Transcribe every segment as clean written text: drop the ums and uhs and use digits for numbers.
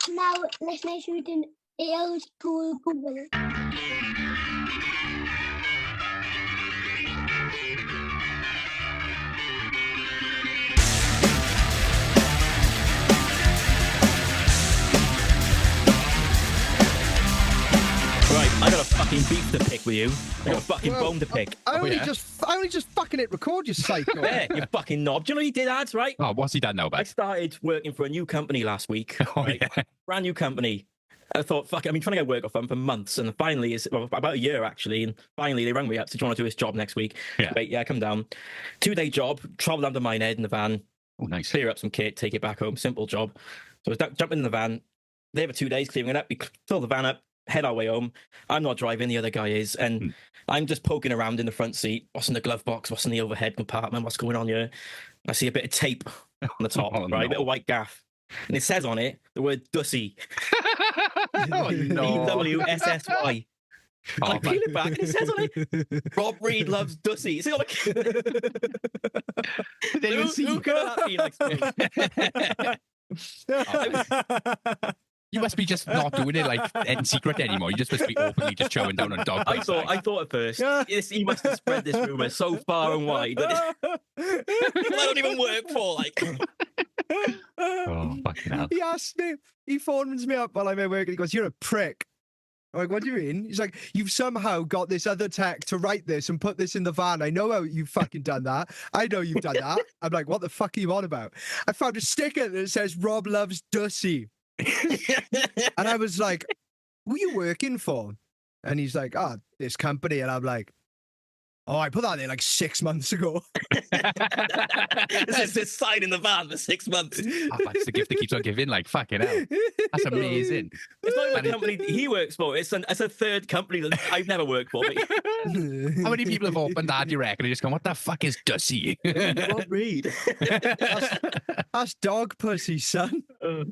now listeners who didn't else to Google. Right, I got a fucking beef to pick with you. I got a fucking bone to pick. I only just fucking hit record, you psycho. Yeah, you fucking knob. Do you know what he did, ads, right? Oh, what's he done now, I bud? started working for a new company last week. Oh, right? yeah. Brand new company. I thought, fuck it, I've been trying to get work off them for months, and finally, about a year actually, and finally they rang me up, said, do you want to do this job next week? Yeah. Wait, yeah, come down. 2-day job, travel down to Minehead in the van, Oh, nice. clear up some kit, take it back home, simple job. So I was jumping in the van, there for 2 days, clearing it up, we fill the van up, head our way home. I'm not driving, the other guy is, and I'm just poking around in the front seat, what's in the glove box, what's in the overhead compartment, what's going on here. I see a bit of tape on the top, Oh, right, no. a bit of white gaff, and it says on it the word Dussy. Oh, no. DWSSY. Oh, I peel it back and it says on it, Rob Reed loves Dussy. It's like, who could that be next to me? You must be just not doing it like in secret anymore. You just must be openly just chowing down on dog. I thought at first, he must have spread this rumor so far and wide that I don't even work for, like. Oh, fucking hell. He asked me, he phones me up while I'm at work and he goes, you're a prick. I'm like, what do you mean? He's like, you've somehow got this other tech to write this and put this in the van. I know how you've fucking done that. I know you've done that. I'm like, what the fuck are you on about? I found a sticker that says Rob loves Dussy. And I was like, who are you working for? And he's like, this company. And I'm like, oh, I put that there like 6 months ago. This is sign in the van for 6 months. Oh, that's the gift that keeps on giving. Like, fucking hell. That's amazing. It's not even the company he works for. It's a third company that I've never worked for. But... How many people have opened that, do you reckon? And just gone, what the fuck is Dussy? Rob Reed. That's dog pussy, son. How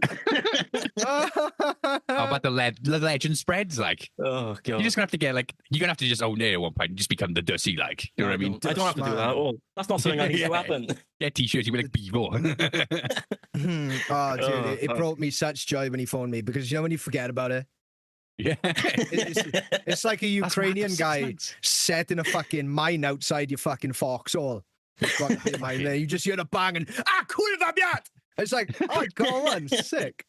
about the legend spreads? Like, Oh, God. you're just gonna have to get like, you're gonna have to just own it at one point and just become the Dussy. Like, you know what I mean? I don't have to do that at all. That's not something I need to happen. Get t-shirts, you be like Bevo. Oh, dude, it brought me such joy when he phoned me because you know when you forget about it? Yeah. It's like a Ukrainian That's guy nice. setting a fucking mine outside your fucking foxhole. You just hear the bang and kurva byat! It's like, oh, go on, sick.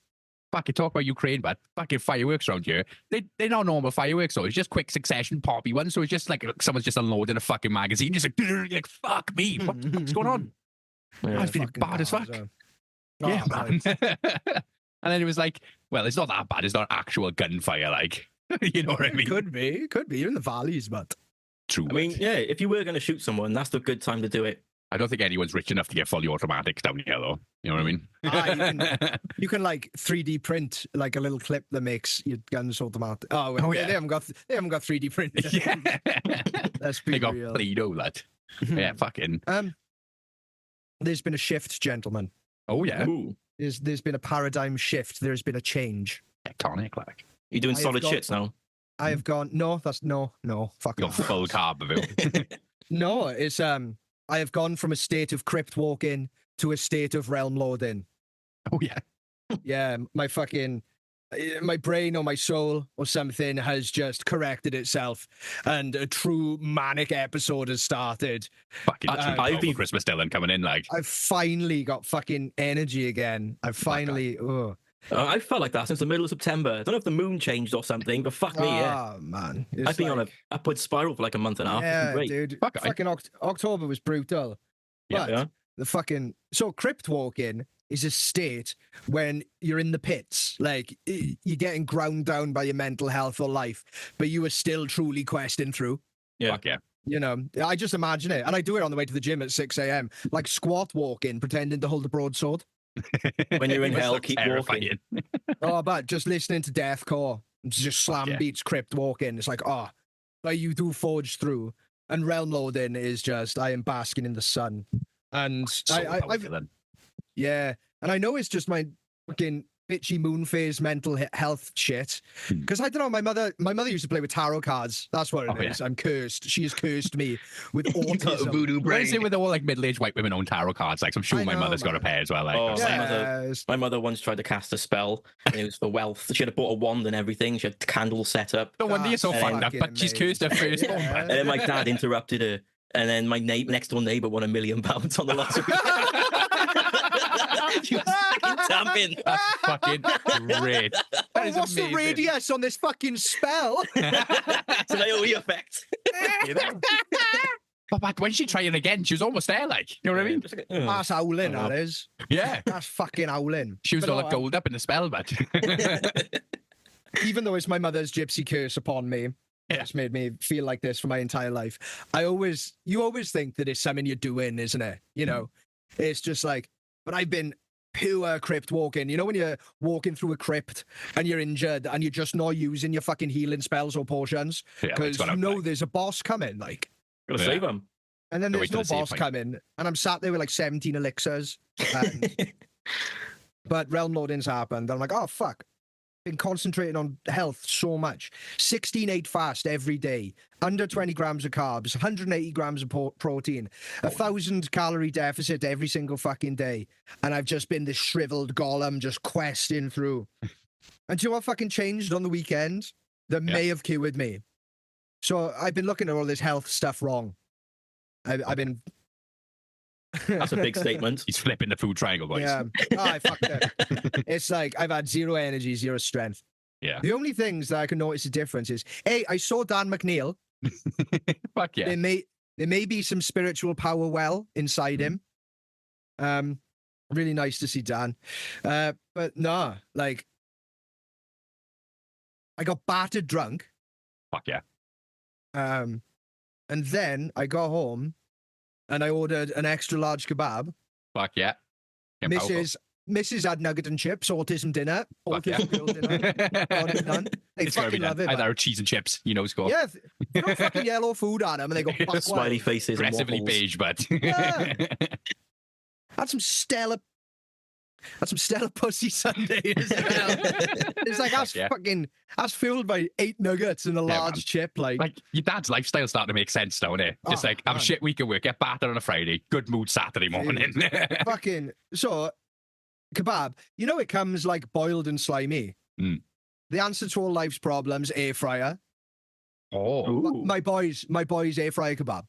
Fucking talk about Ukraine, but fucking fireworks around here. They're not normal fireworks, so it's just quick succession poppy ones. So it's just like someone's just unloading a fucking magazine, just like, you're like fuck me, what the fuck's going on? Yeah. I was feeling bad as fuck. Yeah, man. And then it was like, well, it's not that bad. It's not actual gunfire, like, you know what I mean? Could be. You're in the valleys, but True. I mean, yeah, if you were going to shoot someone, that's the good time to do it. I don't think anyone's rich enough to get fully automatics down here, though. You know what I mean? you can like 3D print like a little clip that makes your guns automatic. Oh, Oh, yeah. they haven't got 3D print. Yeah. Let's be They got real. Play-Doh, lad. Yeah, fucking. There's been a shift, gentlemen. Oh, yeah. Ooh. There's been a paradigm shift. There's been a change. Tectonic, like. You're doing I have solid got- shits now. I have gone. No, fuck Got off. full carb of it. No, it's I have gone from a state of cryptwalking to a state of realm lording. Oh, yeah. Yeah, my brain or my soul or something has just corrected itself, and a true manic episode has started. Fucking I've been- Christmas Dylan coming in, like. I've finally got fucking energy again. I've finally. I felt like that since the middle of September. I don't know if the moon changed or something, but fuck me, yeah. Oh man, I've been on a upward spiral for like a month and a half. It's been yeah, great. dude. Fuck, Fucking October was brutal. Yeah, But yeah. the fucking cryptwalking is a state when you're in the pits, like you're getting ground down by your mental health or life, but you are still truly questing through. Yeah. Fuck yeah. You know, I just imagine it, and I do it on the way to the gym at 6 a.m. like squat walking, pretending to hold a broadsword. When you're in It must hell, look keep terrifying. walking. Oh, but just listening to deathcore, just slam yeah. beats, crypt walking. It's like, like you do forge through. And realm loading is just, I am basking in the sun. And So I've, powerful, then. yeah, and I know it's just my fucking bitchy moon phase mental health shit. Because I don't know, my mother used to play with tarot cards. That's what it is. I'm cursed. She has cursed me with autism. Voodoo What brain. is it with all like middle-aged white women own tarot cards? Like, I'm sure I my know, mother's got a man. pair as well. Like, Oh, Yes. my mother once tried to cast a spell, and it was for wealth. She had bought a wand and everything. She had candles set up. no wonder you're so That's fond of, but she's cursed her first amazing. one. Yeah. And then my dad interrupted her, and then my next door neighbour won £1 million on the lottery. She was fucking tamping. That's fucking great. That is What's amazing. the radius on this fucking spell? It's an AOE effect. You know? But when she tried it again, she was almost there, like, you know what I mean? That's howling, that is. Yeah. That's fucking howling. She was But all no, like gold up in the spell, but even though it's my mother's gypsy curse upon me, it's made me feel like this for my entire life. You always think that it's something you're doing, isn't it? You know, it's just like, but I've been pure crypt walking. You know, when you're walking through a crypt and you're injured and you're just not using your fucking healing spells or potions because you know there's a boss coming, like. Gotta save him. And then Go there's wait till no the save boss point. coming, and I'm sat there with like 17 elixirs. And, but realm loading's happened. I'm like, oh fuck. Been concentrating on health so much. 16/8 fast every day, under 20 grams of carbs, 180 grams of protein, 1,000 calorie deficit every single fucking day. And I've just been this shriveled golem just questing through. And do you know what fucking changed on the weekend? That may have cured me. So I've been looking at all this health stuff wrong. I've been. That's a big statement. he's flipping the food triangle, boys. Yeah. Oh, I fucked it. It's like I've had zero energy, zero strength. Yeah. The only things that I can notice the difference is, hey, I saw Dan McNeil. Fuck yeah. There may be some spiritual power well inside him. Really nice to see Dan. But nah, like I got battered drunk. Fuck yeah. And then I got home and I ordered an extra large kebab. Fuck yeah. Getting powerful. Mrs. had nugget and chips, autism dinner, Fuck yeah. autism girl dinner. Got it done. They It's gotta be fucking done. love it. Either man. cheese and chips, you know, score. Yeah, you know, fucking yellow food on them, and they go fuck Smiley wild. faces and Aggressively waffles. beige, but Yeah. Had some stellar pussy Sunday as well. It's like that's Yeah. that's filled by 8 nuggets and a Yeah, large man. chip. Like like your dad's lifestyle starting to make sense now, innit? Just Oh, like have a man. shit week at work, get battered on a Friday, good mood Saturday morning. fucking so kebab. You know it comes like boiled and slimy. Mm. The answer to all life's problems: air fryer. Oh, Ooh. My boys air fryer kebab.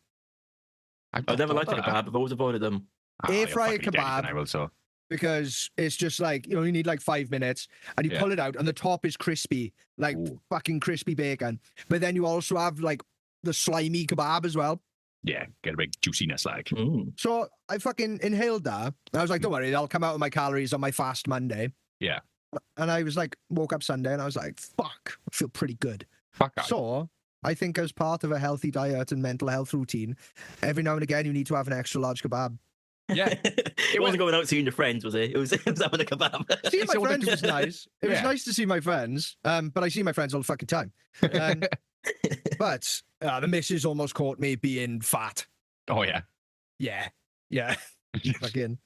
I've never liked a kebab. I've always avoided them. Air fryer kebab. I will so. Because it's just like, you know, you need like 5 minutes and you Yeah. pull it out and the top is crispy, like Ooh. fucking crispy bacon. But then you also have like the slimy kebab as well. Yeah, get a big juiciness like. Mm. So I fucking inhaled that. And I was like, don't worry, I'll come out with my calories on my fast Monday. Yeah. And I was like, woke up Sunday and I was like, fuck, I feel pretty good. Fuck that. So I think as part of a healthy diet and mental health routine, every now and again you need to have an extra large kebab. Yeah. It wasn't going out seeing your friends, was it? It was having a kebab. Seeing It's my all the friends was dudes. nice. It was Yeah. nice to see my friends, but I see my friends all the fucking time. But the missus almost caught me being fat. Oh yeah. Yeah. Fucking.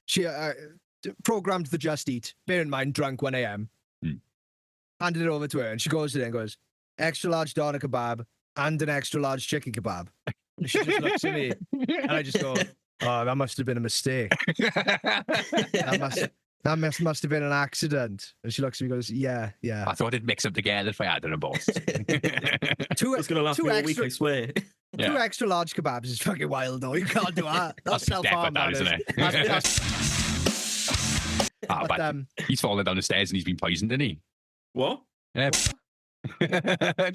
She programmed the Just Eat. Bear in mind, drunk 1 a.m. Hmm. Handed it over to her, and she goes there and goes, extra large doner kebab and an extra large chicken kebab. And she just looks at me, and I just go, oh, that must have been a mistake. That must have been an accident. And she looks at me and goes, yeah. I thought it'd mix up together if I had it, boss. Two, It's going to last two me all week, extra, I swear. Yeah. two extra large kebabs is fucking wild, though. You can't do that. That's That's self-harm, definite, that isn't is. it? That's- But he's fallen down the stairs and he's been poisoned, isn't he? What? Yeah.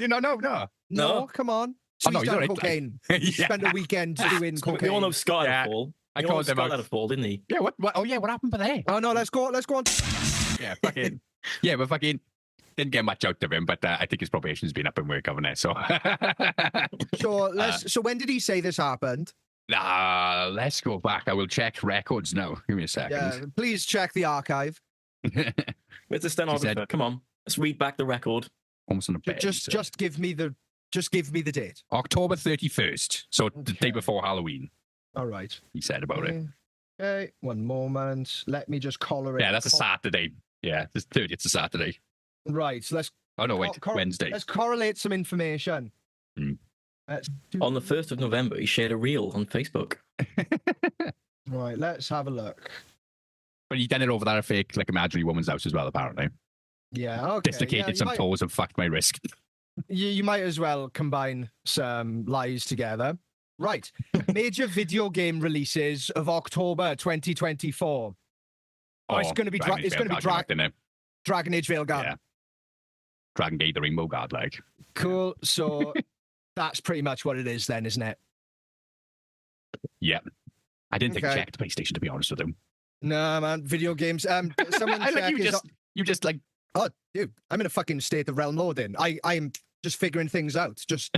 no. no, No. come on. So Oh, no, he's he's done alright, cocaine. Yeah. He spent a weekend doing We all cocaine. know Scott had Yeah. a fall. I We all know called him Scott out. had a fall, didn't he? Yeah, what? Oh, yeah, what happened for there? Oh, no, let's go on. Yeah, fucking. Yeah, but fucking didn't get much out of him, but I think his probation's been up in work, haven't it? So, So when did he say this happened? let's go back. I will check records now. Give me a second. Yeah, please check the archive. Where's the stenographer? said- Come on. Let's read back the record. Almost on a bed. Just give me the date. October 31st. So the day Okay. before Halloween, All right. he said about it. Okay, one moment. Let me just collar it. Yeah, that's a Saturday. Yeah, it's 30th to Saturday. Right, so let's Oh, no, wait. Wednesday. let's correlate some information. Let's do- On the 1st of November, he shared a reel on Facebook. Right, let's have a look. But he done it over that fake, like, imaginary woman's house as well, apparently. Yeah, okay. Dislocated yeah, some toes and fucked my wrist. you might as well combine some lies together. Right. Major video game releases of October 2024. Oh, it's going to be Dragon Age Veilguard. Yeah. Dragon Gate the Rainbow Guard, like. Cool. So that's pretty much what it is then, isn't it? Yeah. I didn't think Okay. to check the PlayStation, to be honest with him. No, man. Video games. Someone I like check you just like, Oh, dude, I'm in a fucking state of realm loading. I'm just figuring things out. Just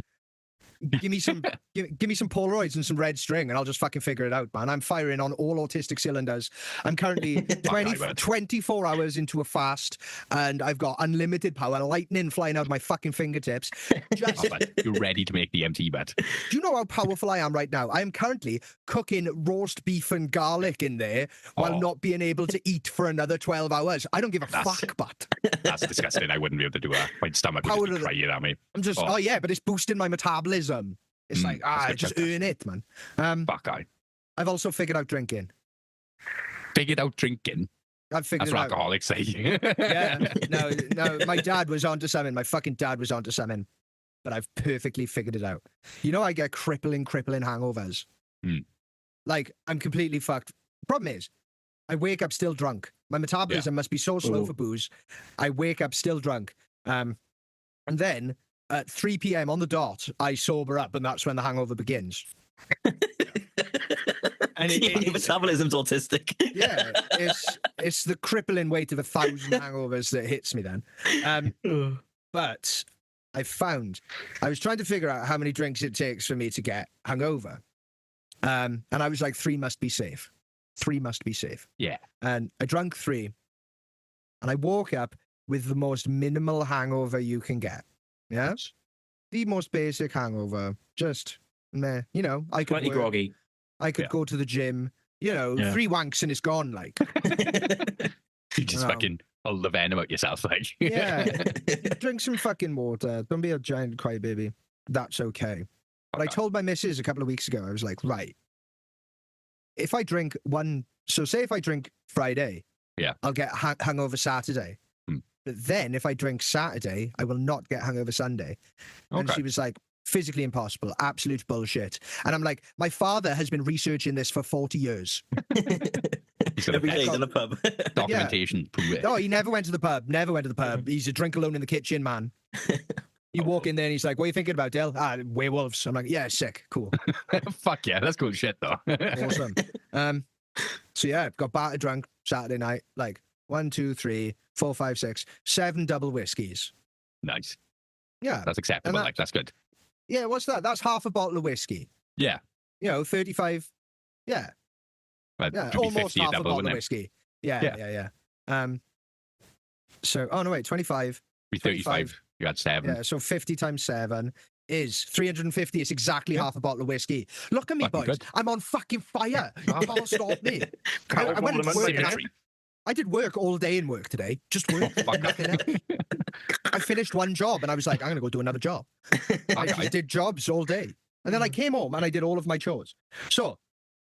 give me some Polaroids and some red string, and I'll just fucking figure it out, man. I'm firing on all autistic cylinders. I'm currently 24 hours into a fast, and I've got unlimited power, lightning flying out of my fucking fingertips. Just, you're ready to make the MT bet. do you know how powerful I am right now? I am currently cooking roast beef and garlic in there while not being able to eat for another 12 hours. I don't give a fuck, but That's disgusting. I wouldn't be able to do that. My stomach would just cry it at me. I'm just, oh yeah, but it's boosting my metabolism. It's like, just earn it, man. Fuck, I've also figured out drinking. Figured out drinking. I've figured That's it what out. alcoholics say. Yeah, no, my dad was onto something. My fucking dad was onto something. But I've perfectly figured it out. You know, I get crippling hangovers. Like, I'm completely fucked. Problem is, I wake up still drunk. My metabolism must be so slow for booze. I wake up still drunk. And then at 3 p.m. on the dot, I sober up, and that's when the hangover begins. And Your metabolism's autistic. Yeah, it's the crippling weight of 1,000 hangovers that hits me then. But I found I was trying to figure out how many drinks it takes for me to get hungover, and I was like, 3 must be safe. 3 must be safe. Yeah. And I drank 3, and I woke up with the most minimal hangover you can get. Yeah, the most basic hangover. Just meh. You know, I could Plenty groggy. I could go to the gym. You know, 3 wanks and it's gone. Like, You just fucking pull the venom out yourself, like. yeah. Drink some fucking water. Don't be a giant crybaby. That's okay. But I told my missus a couple of weeks ago, I was like, right, if I drink say if I drink Friday, I'll get hungover Saturday. But then if I drink Saturday, I will not get hungover Sunday. And she was like, physically impossible, absolute bullshit. And I'm like, my father has been researching this for 40 years. Every day in the pub. Documentation. Prove it. Oh, he never went to the pub. He's a drink alone in the kitchen, man. You walk in there and he's like, what are you thinking about, Dale? Werewolves. I'm like, yeah, sick. Cool. Fuck yeah, that's cool shit, though. Awesome. So yeah, got battered drunk Saturday night, like 1, 2, 3, 4, 5, 6, 7 double whiskeys. Nice. Yeah. That's acceptable. Like, that's good. Yeah, what's that? That's half a bottle of whiskey. Yeah. You know, 35. Yeah. Well, Yeah, could be almost 50 half a double, bottle wouldn't of it? whiskey. Yeah. So, oh no, wait, 25. Be 35. You had 7. Yeah, so 50 times 7 is 350. It's exactly half a bottle of whiskey. Look at me, Fucking boys. good. I'm on fucking fire. You can't stop me. I went to work. I did work all day in work today. Just work. Nothing else. I finished one job and I was like, I'm going to go do another job. I just did jobs all day. And then I came home and I did all of my chores. So,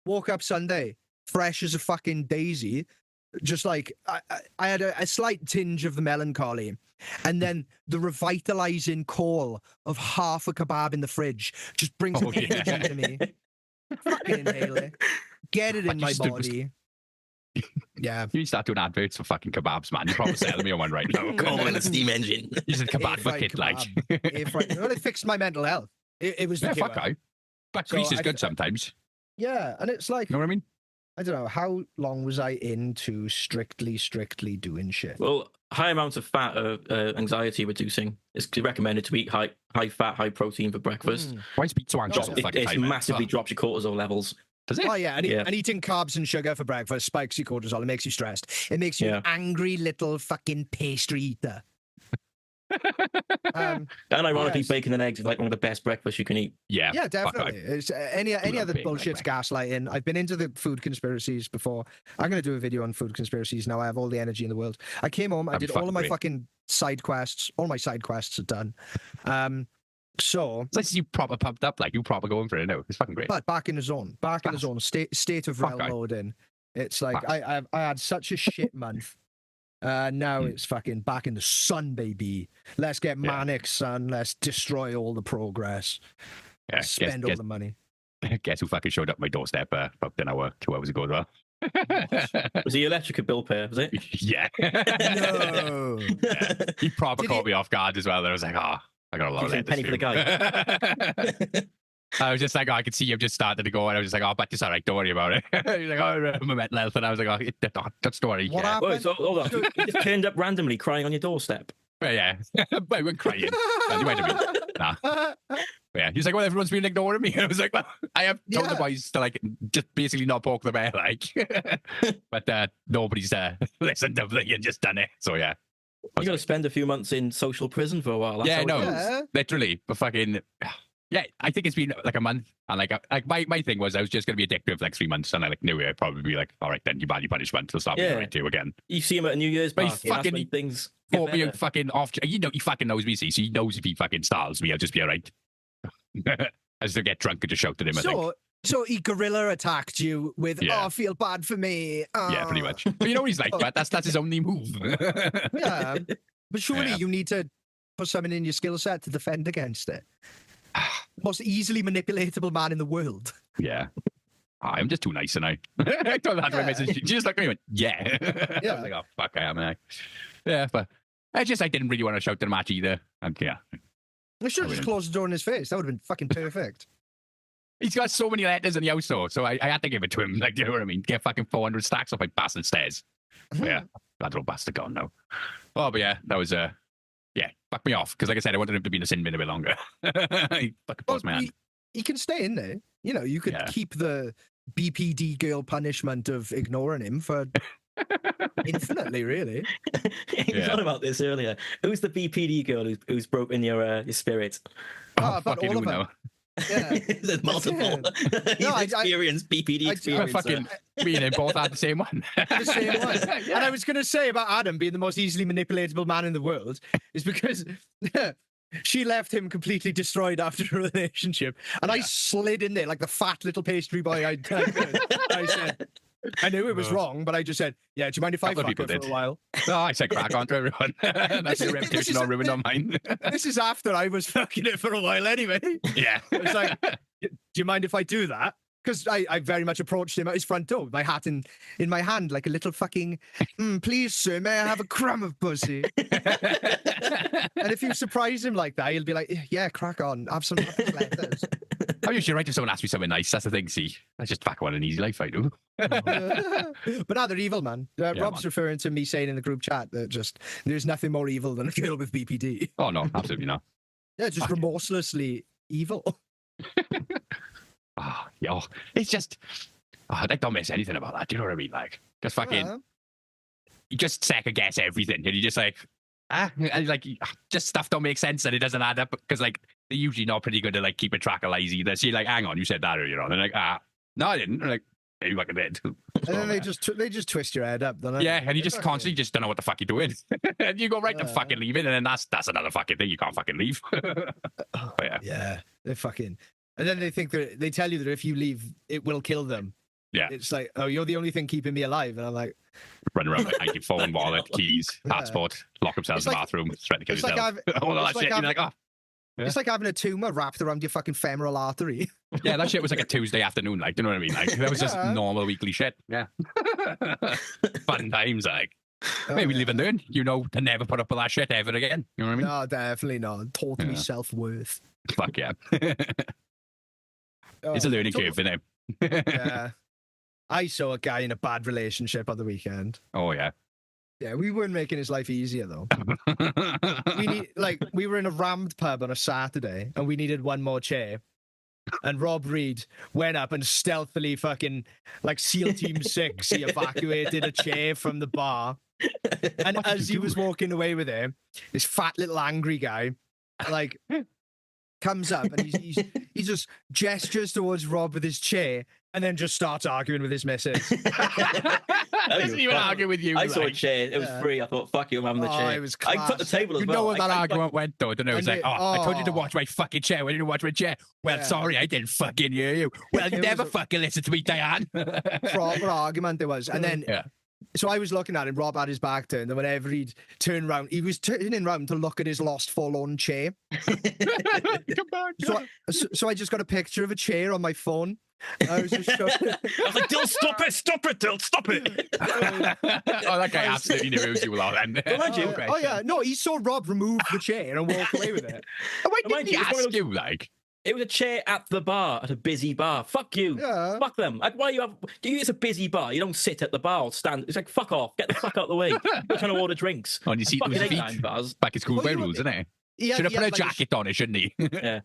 woke up Sunday, fresh as a fucking daisy. Just like, I had a slight tinge of the melancholy. And then the revitalizing call of half a kebab in the fridge just brings energy to me. Fucking inhale it. Get it in my body. Yeah. You start doing adverts for fucking kebabs, man. You're probably selling me on one right now. Call in a steam engine. You're a kebab bucket, like. Well, it fixed my mental health. It was the fuck cure. I. But grease is good sometimes. Yeah, and it's like, You know what I mean? I don't know, how long was I into strictly doing shit? Well, high amounts of fat are anxiety reducing. It's recommended to eat high fat, high protein for breakfast. Why is pizza anxious all fucking It time? massively drops your cortisol levels. Does it? Oh yeah, and eating carbs and sugar for breakfast spikes your cortisol. It makes you stressed. It makes you an angry little fucking pastry eater. Um, And ironically, Yes. bacon and eggs is like one of the best breakfasts you can eat. Yeah. yeah, fuck, definitely. It's, any love other being bullshit's like gaslighting. I've been into the food conspiracies before. I'm going to do a video on food conspiracies now. I have all the energy in the world. I came home. I That'd be did all of my fucking great. fucking side quests. All my side quests are done. So, It's like you proper pumped up, like you proper going for it now. It's fucking great. but back in the zone. Back in the Class. zone. State of Fuck realm aye. loading. It's like Class. I had such a shit month. Now Hmm. it's fucking back in the sun, baby. Let's get Yeah. manic, son. Let's destroy all the progress. Yeah, Spend all the money. guess who fucking showed up at my doorstep about an hour, 2 hours ago as well. Was the electric bill pair, was it? Yeah. No. Yeah. He proper Did caught he- me off guard as well. And I was like, oh, I got a lot You of said letters penny for the guy. I was just like, oh, I could see him just started to go, and I was just like, oh, but it's all right, don't worry about it. He's like, oh, I'm a mental health, and I was like, oh, that's story. What Yeah. happened? Wait, so hold on. You just turned up randomly crying on your doorstep. But yeah, but I went crying. And he went to me. Nah. But yeah, he's like, well, everyone's been ignoring me. And I was like, well, I have told the Yeah. boys to like just basically not poke the bear, like, but nobody's listened to me and just done it. So yeah, You got to spend a few months in social prison for a while. That's Yeah, how it no. goes. Yeah. literally, but fucking. Yeah, I think it's been like a month, and like my thing was I was just gonna be addicted for like 3 months, and I like knew I'd probably be like, all right, then you badly punishment, so stop Yeah. being to again. You see him at a New Year's But he party. And that's fucking- when things get For me, better. fucking off. You know, he fucking knows me, see, so he knows if he fucking startles me, I'll just be all right. I just get drunk and just shout at him. I think. So he guerrilla attacked you with, Yeah. oh, feel bad for me. Yeah, pretty much. But you know what he's like, but that's his only move. Yeah. But surely Yeah. you need to put something in your skill set to defend against it. Most easily manipulatable man in the world. Yeah. I'm just too nice, and I told that to my Yeah. message. She just looked at me and went, yeah. I Yeah. was like, oh, fuck, I am. Yeah, but I didn't really want to shout at the match either. And yeah, I should have just closed the door in his face. That would have been fucking perfect. he's got so many letters in the house, though, so I had to give it to him. Like, you know what I mean? Get fucking 400 stacks off my bastard stairs. But yeah, that little bastard gone now. Oh, but yeah, that was yeah, fuck me off. Because like I said, I wanted him to be in the sin bin a bit longer. He fucking Well, boss man. he can stay in there. You know, you could Yeah. keep the BPD girl punishment of ignoring him for infinitely, really. He was Yeah. on about this earlier. Who's the BPD girl who's broken your spirit? Oh, but fucking all of who them. now? Yeah. There's multiple. He's No, experienced BPD I- experience. Fucking me and him both had the same one. The same one. Yeah. And I was going to say about Adam being the most easily manipulatable man in the world is because she left him completely destroyed after a relationship. And I Yeah. slid in there like the fat little pastry boy I said, I knew it was wrong, but I just said, yeah, do you mind if I Couple of fuck her people for a did. while? No, I said crack on to everyone. That's your reputation all ruined on mine. This is after I was fucking it for a while anyway. Yeah. It's like, do you mind if I do that? Because I very much approached him at his front door with my hat in my hand, like a little fucking, please, sir, may I have a crumb of pussy? And if you surprise him like that, he'll be like, yeah, crack on, have some letters. I'm usually right if someone asks me something nice. That's the thing, see. I just fuck one an easy life, I do. But now they're evil, man. Rob's man. referring to me saying in the group chat that just there's nothing more evil than a girl with BPD. Oh, no, absolutely not. Yeah, just Fuck it. remorselessly evil. Oh, yeah. It's just, I don't miss anything about that. Do you know what I mean? Like, just fucking, Yeah. you just second guess everything. And you just like, and like, just stuff don't make sense and it doesn't add up because like, they're usually not pretty good at like keeping track of lies either. So you're like, hang on, you said that earlier on. And like, no, I didn't. And like, yeah, you fucking did. And then they just twist your head up, don't they? Yeah, and you just Exactly. constantly just don't know what the fuck you're doing. And you go right to Yeah. fucking leaving, and then that's another fucking thing. You can't fucking leave. But yeah. Yeah, they're fucking. And then they think that they tell you that if you leave, it will kill them. Yeah. It's like, oh, you're the only thing keeping me alive. And I'm like, Run around with like, your phone, wallet, keys, Yeah. passport, lock themselves It's in the like- bathroom, threaten to kill it's like yourself. All it's that like shit. You're like, oh. Yeah. it's like having a tumor wrapped around your fucking femoral artery. Yeah, that shit was like a Tuesday afternoon, like, do you know what I mean? Like, that was just Yeah. normal weekly shit. Yeah. Fun times, like. Maybe Oh, live and learn, you know, to never put up with that shit ever again. You know what I mean? No, definitely not. Taught me Yeah. self-worth. Fuck yeah. Oh, It's a learning so- curve, isn't it? Yeah. I saw a guy in a bad relationship on the weekend. Oh, yeah. Yeah, we weren't making his life easier though. We were in a rammed pub on a Saturday and we needed one more chair. And Rob Reed went up and stealthily fucking like SEAL Team 6, he evacuated a chair from the bar And What did as you he was do? walking away with him, this fat little angry guy, like, comes up and he just gestures towards Rob with his chair and then just starts arguing with his missus. Doesn't even Fuck. argue with you. I saw a like. chair. It was Yeah. free. I thought, fuck you, I'm having the Oh, chair. it was I took the class. table as You well. know where that I- argument went, though, don't know. It was And like, I told you to oh. watch my fucking chair. Why didn't you watch my chair? Well, Yeah. sorry, I didn't fucking hear you. Well, you It never was a- fucking listen to me, Diane. Proper argument there was. And then, Yeah. so I was looking at him, Rob had his back turned, and whenever he'd turn round, he was turning round to look at his lost forlorn chair. Come on. So I just got a picture of a chair on my phone. I was just showing. I was like, Dill, stop it, Dill, stop it. Oh, that guy absolutely knew who you were then. Mind you- Oh yeah, no, he saw Rob remove the chair and walk away with it. Why Mind didn't he you, it's one of ask you, like? It was a chair at the bar, at a busy bar. Fuck you. Yeah. Fuck them. Like, why you have? It's a busy bar. You don't sit at the bar or stand. It's like, fuck off. Get the fuck out of the way. You're trying to order drinks. On your seat Fucking with your hate feet. nine bars. Back at school Well, by you- rules, isn't it? He had, Should have he put a had like jacket on it, shouldn't he?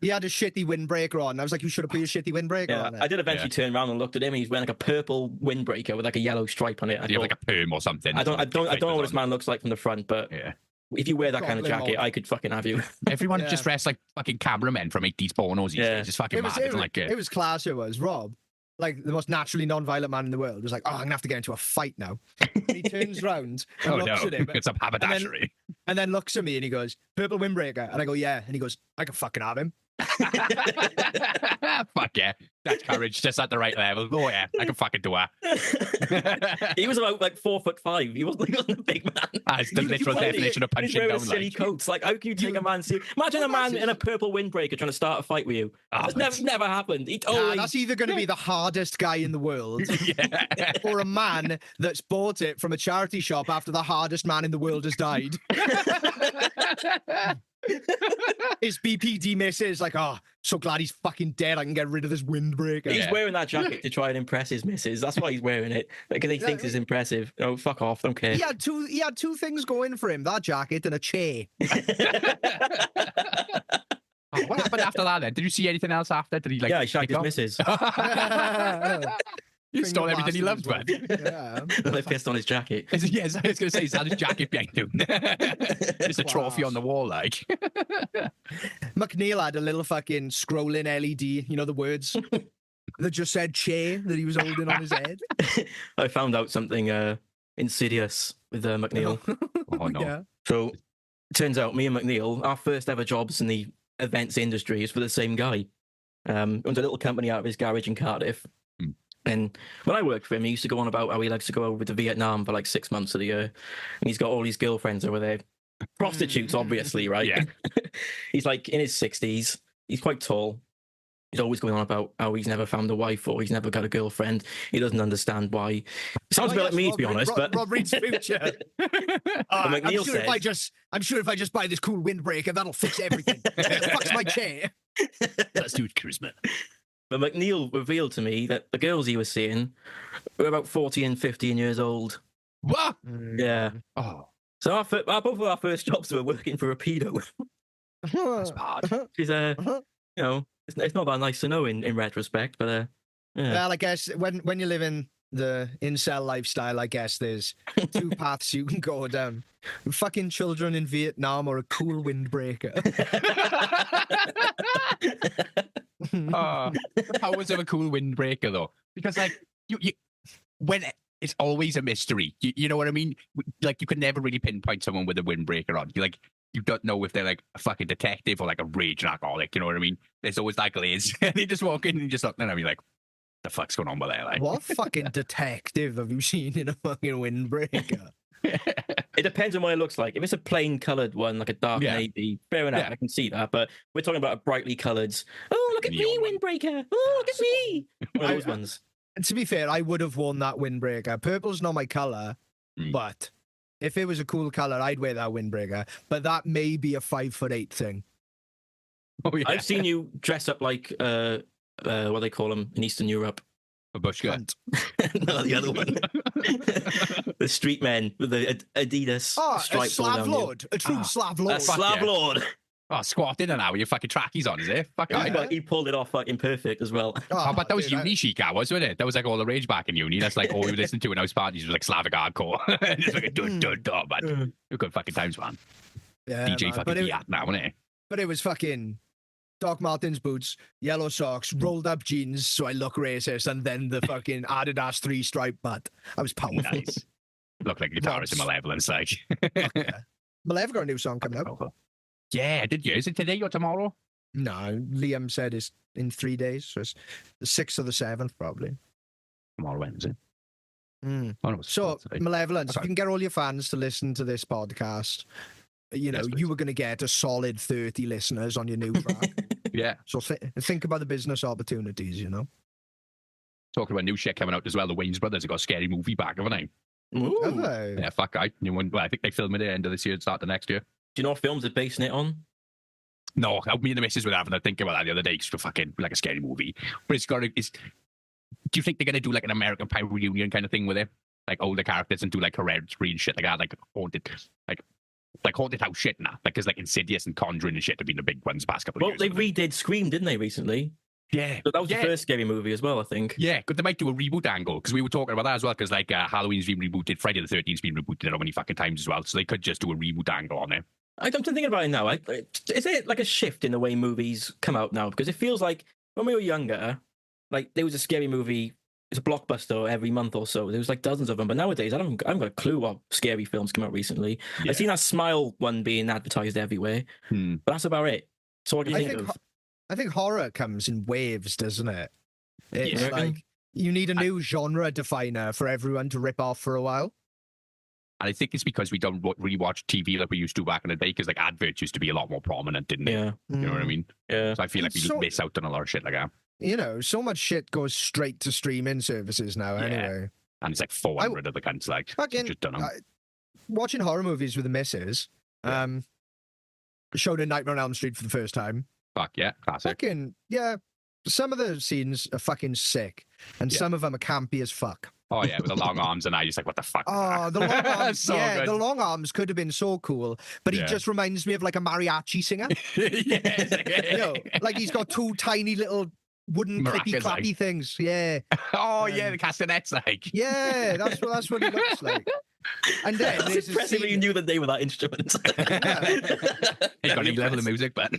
he had a shitty windbreaker on. I was like, you should have put your shitty windbreaker Yeah, on. I did eventually turn around and looked at him. He's wearing like a purple windbreaker with like a yellow stripe on it. You have like a perm or something. I don't know what this man looks like from the front, but Yeah. if you wear that kind of Goblin jacket, mod. I could fucking have you. Everyone Yeah. just dressed like fucking cameramen from 80s pornos these Yeah. days. It's fucking It was, mad. it, It's was, like, it was class. It was Rob, like the most naturally non-violent man in the world, was like, "Oh, I'm gonna have to get into a fight now." And he turns round and oh looks no, at him, it's some haberdashery. and then looks at me and he goes, "Purple windbreaker," and I go, "Yeah," and he goes, "I can fucking have him." Fuck yeah. That's courage, just at the right level. Oh yeah, I can fucking do that. He was about like 4'5". He wasn't a big man. That's the literal definition of He's punching wearing down. silly Like. coats. Like, how can you take a man serious? Imagine a man in a purple windbreaker trying to start a fight with you. Oh, That's never happened. He Nah, always that's either going to be the hardest guy in the world, Yeah. or a man that's bought it from a charity shop after the hardest man in the world has died. His BPD missus like, "Oh, so glad he's fucking dead. I can get rid of this windbreaker." He's Yeah. wearing that jacket to try and impress his missus. That's why he's wearing it. Because he thinks it's impressive. Oh, fuck off. Don't care. He had two things going for him: that jacket and a chair. Oh, what happened after that then? Did you see anything else after? Did he like? Yeah, he shagged kick his off? missus. You stole everything he loved, man. Yeah. And I pissed on his jacket. Yes, I was going to say, is that his jacket behind him? It's a trophy on the wall, like. McNeil had a little fucking scrolling LED, you know, the words that just said chair that he was holding on his head. I found out something insidious with McNeil. Oh, no. Yeah. So, it turns out me and McNeil, our first ever jobs in the events industry is for the same guy. Owns a little company out of his garage in Cardiff. Hmm. And when I worked for him, he used to go on about how he likes to go over to Vietnam for like 6 months of the year. And he's got all these girlfriends over there. Prostitutes, obviously, right? Yeah. He's like in his 60s. He's quite tall. He's always going on about how he's never found a wife or he's never got a girlfriend. He doesn't understand why. It sounds a bit like me, to be honest, but Rob Reed's future. I'm McNeil sure if I just buy this cool windbreaker, that'll fix everything. It fucks my chair. That's too charisma. But McNeil revealed to me that the girls he was seeing were about 40 and 15 years old. What? Yeah. Oh, So both of our first jobs were working for a pedo. that's bad. She's you know, it's not that nice to know in retrospect, but yeah. Well, I guess when you live in the incel lifestyle, I guess there's two paths you can go down: fucking children in Vietnam or a cool windbreaker. How was it a cool windbreaker though? Because like you when it's always a mystery. You know what I mean? Like you can never really pinpoint someone with a windbreaker on. You don't know if they're like a fucking detective or like a raging alcoholic. You know what I mean? There's always that glaze. And you just walk in and you just look, and I mean, like, the fuck's going on with there? Like, What fucking detective have you seen in a fucking windbreaker? It depends on what it looks like. If it's a plain coloured one, like a dark Yeah. navy, fair enough, Yeah. I can see that. But we're talking about a brightly coloured. Oh, look at me, Neon one. windbreaker! Oh, look at me! One of those ones. And to be fair, I would have worn that windbreaker. Purple's not my color, Mm. but if it was a cool color, I'd wear that windbreaker. But that may be a 5'8" thing. oh yeah, I've seen you dress up like what do they call them in Eastern Europe? a bushka. Cunt. No, the other one. The street men with the Adidas Oh, a stripes all down you. slavlord, a true Ah, slavlord. A Slav Lord. Oh, squatting and now with your fucking trackies on, is it? Fuck Yeah. yeah. But he pulled it off fucking perfect as well. Oh, but that was dude, uni chic, that was, wasn't it? That was like all the rage back in uni. That's like all we were listening to in house parties was like Slavic hardcore. Just like a dun, man. You're good fucking times, man. Yeah, DJ man. fucking Fiat now, wasn't it? But it was fucking Doc Martens boots, yellow socks, rolled up jeans, so I look racist, and then the fucking Adidas 3-stripe butt. I was powerful. Nice. Look like a guitarist in my level, and it's like. Fuck yeah. Malev got a new song coming out. Yeah, did you? Is it today or tomorrow? No, Liam said it's in 3 days, so it's the 6th or the 7th, probably. Tomorrow, Wednesday. Mm. Oh, no, it's So, today. Malevolence, if Okay. you can get all your fans to listen to this podcast, you know, Yes, please. you were going to get a solid 30 listeners on your new track. Yeah. So think about the business opportunities, you know? Talking about new shit coming out as well. The Wayne's Brothers have got a scary movie back, haven't they? Ooh. Have Do they? Yeah, fuck, I think they film it at the end of this year and start the next year. you know what films are basing it on? No, me and the missus were having a think about that the other day because it's fucking like a scary movie. But do you think they're going to do like an American Pie reunion kind of thing with it? Like older characters and do like hereditary and shit like that, like haunted house shit now. Like, because like Insidious and Conjuring and shit have been the big ones the past couple of Well, years. they haven't redid Scream, didn't they, recently? Yeah. So that was Yeah. the first scary movie as well, I think. Yeah, but they might do a reboot angle because we were talking about that as well. Because like Halloween's been rebooted, Friday the 13th's been rebooted how many fucking times as well. So they could just do a reboot angle on it. I'm thinking about it now. Is it like a shift in the way movies come out now? Because it feels like when we were younger, like there was a scary movie, it's a blockbuster every month or so. There was like dozens of them. But nowadays, I haven't got a clue what scary films come out recently. Yeah. I've seen that Smile one being advertised everywhere, Hmm. but that's about it. So what do you think of? I think horror comes in waves, doesn't it? It's Yeah. like you need a new genre definer for everyone to rip off for a while. And I think it's because we don't really watch TV like we used to back in the day. Because like adverts used to be a lot more prominent, didn't they? Yeah, You know what I mean? yeah. So I feel like we So- miss out on a lot of shit like that. You know, so much shit goes straight to streaming services now. Yeah. Anyway, And it's like 400 of the cunts, like, Fucking- just don't know. watching horror movies with the missus, showed a Nightmare on Elm Street for the first time. Fuck yeah, classic. Fucking yeah. Some of the scenes are fucking sick, and Yeah. some of them are campy as fuck. Oh yeah, with the long arms and I just like, what the fuck? was Oh, that? the long arms! So yeah, good. the long arms could have been so cool, but he Yeah. just reminds me of like a mariachi singer. Yeah, it's like- You know, like he's got two tiny little wooden clippy Maracas, like. clappy things. Yeah, Oh yeah, the castanets, like. yeah, that's what he looks like. And then It's there's a impressive you scene, knew the name of that instrument. He's got any level of music, but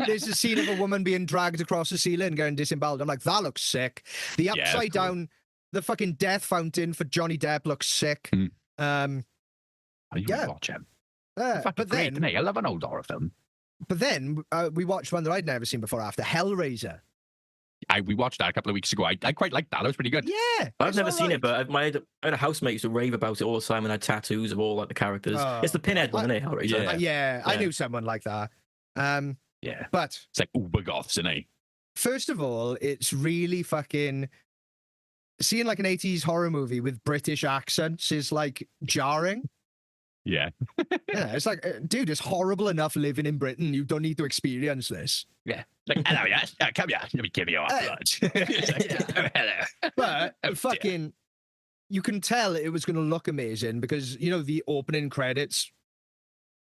there's a scene of a woman being dragged across the ceiling, getting disemboweled. I'm like, that looks sick. The Yeah, upside cool. down, the fucking death fountain for Johnny Depp looks sick. Hmm. Yeah. yeah. Watch him. But Great, then, isn't he? I love an old horror film. we watched one that I'd never seen before after Hellraiser. We watched that a couple of weeks ago. I quite liked that. It was pretty good. Yeah, I've it's never seen alright. it, but I had a housemate used to rave about it all the time and had tattoos of all like the characters. Oh. It's the pinhead one, isn't it, Hellraiser? Yeah. Yeah, I Yeah. knew someone like that. Yeah. But It's like uber goths, isn't he? first of all, it's really fucking seeing like an 80s horror movie with British accents is like jarring. Yeah. Yeah, it's like, dude, it's horrible enough living in Britain. You don't need to experience this. Yeah. Like, hello, yeah. Come here. Let me give you a lunch. Hello. But Oh, dear. fucking, you can tell it was going to look amazing because, you know, the opening credits,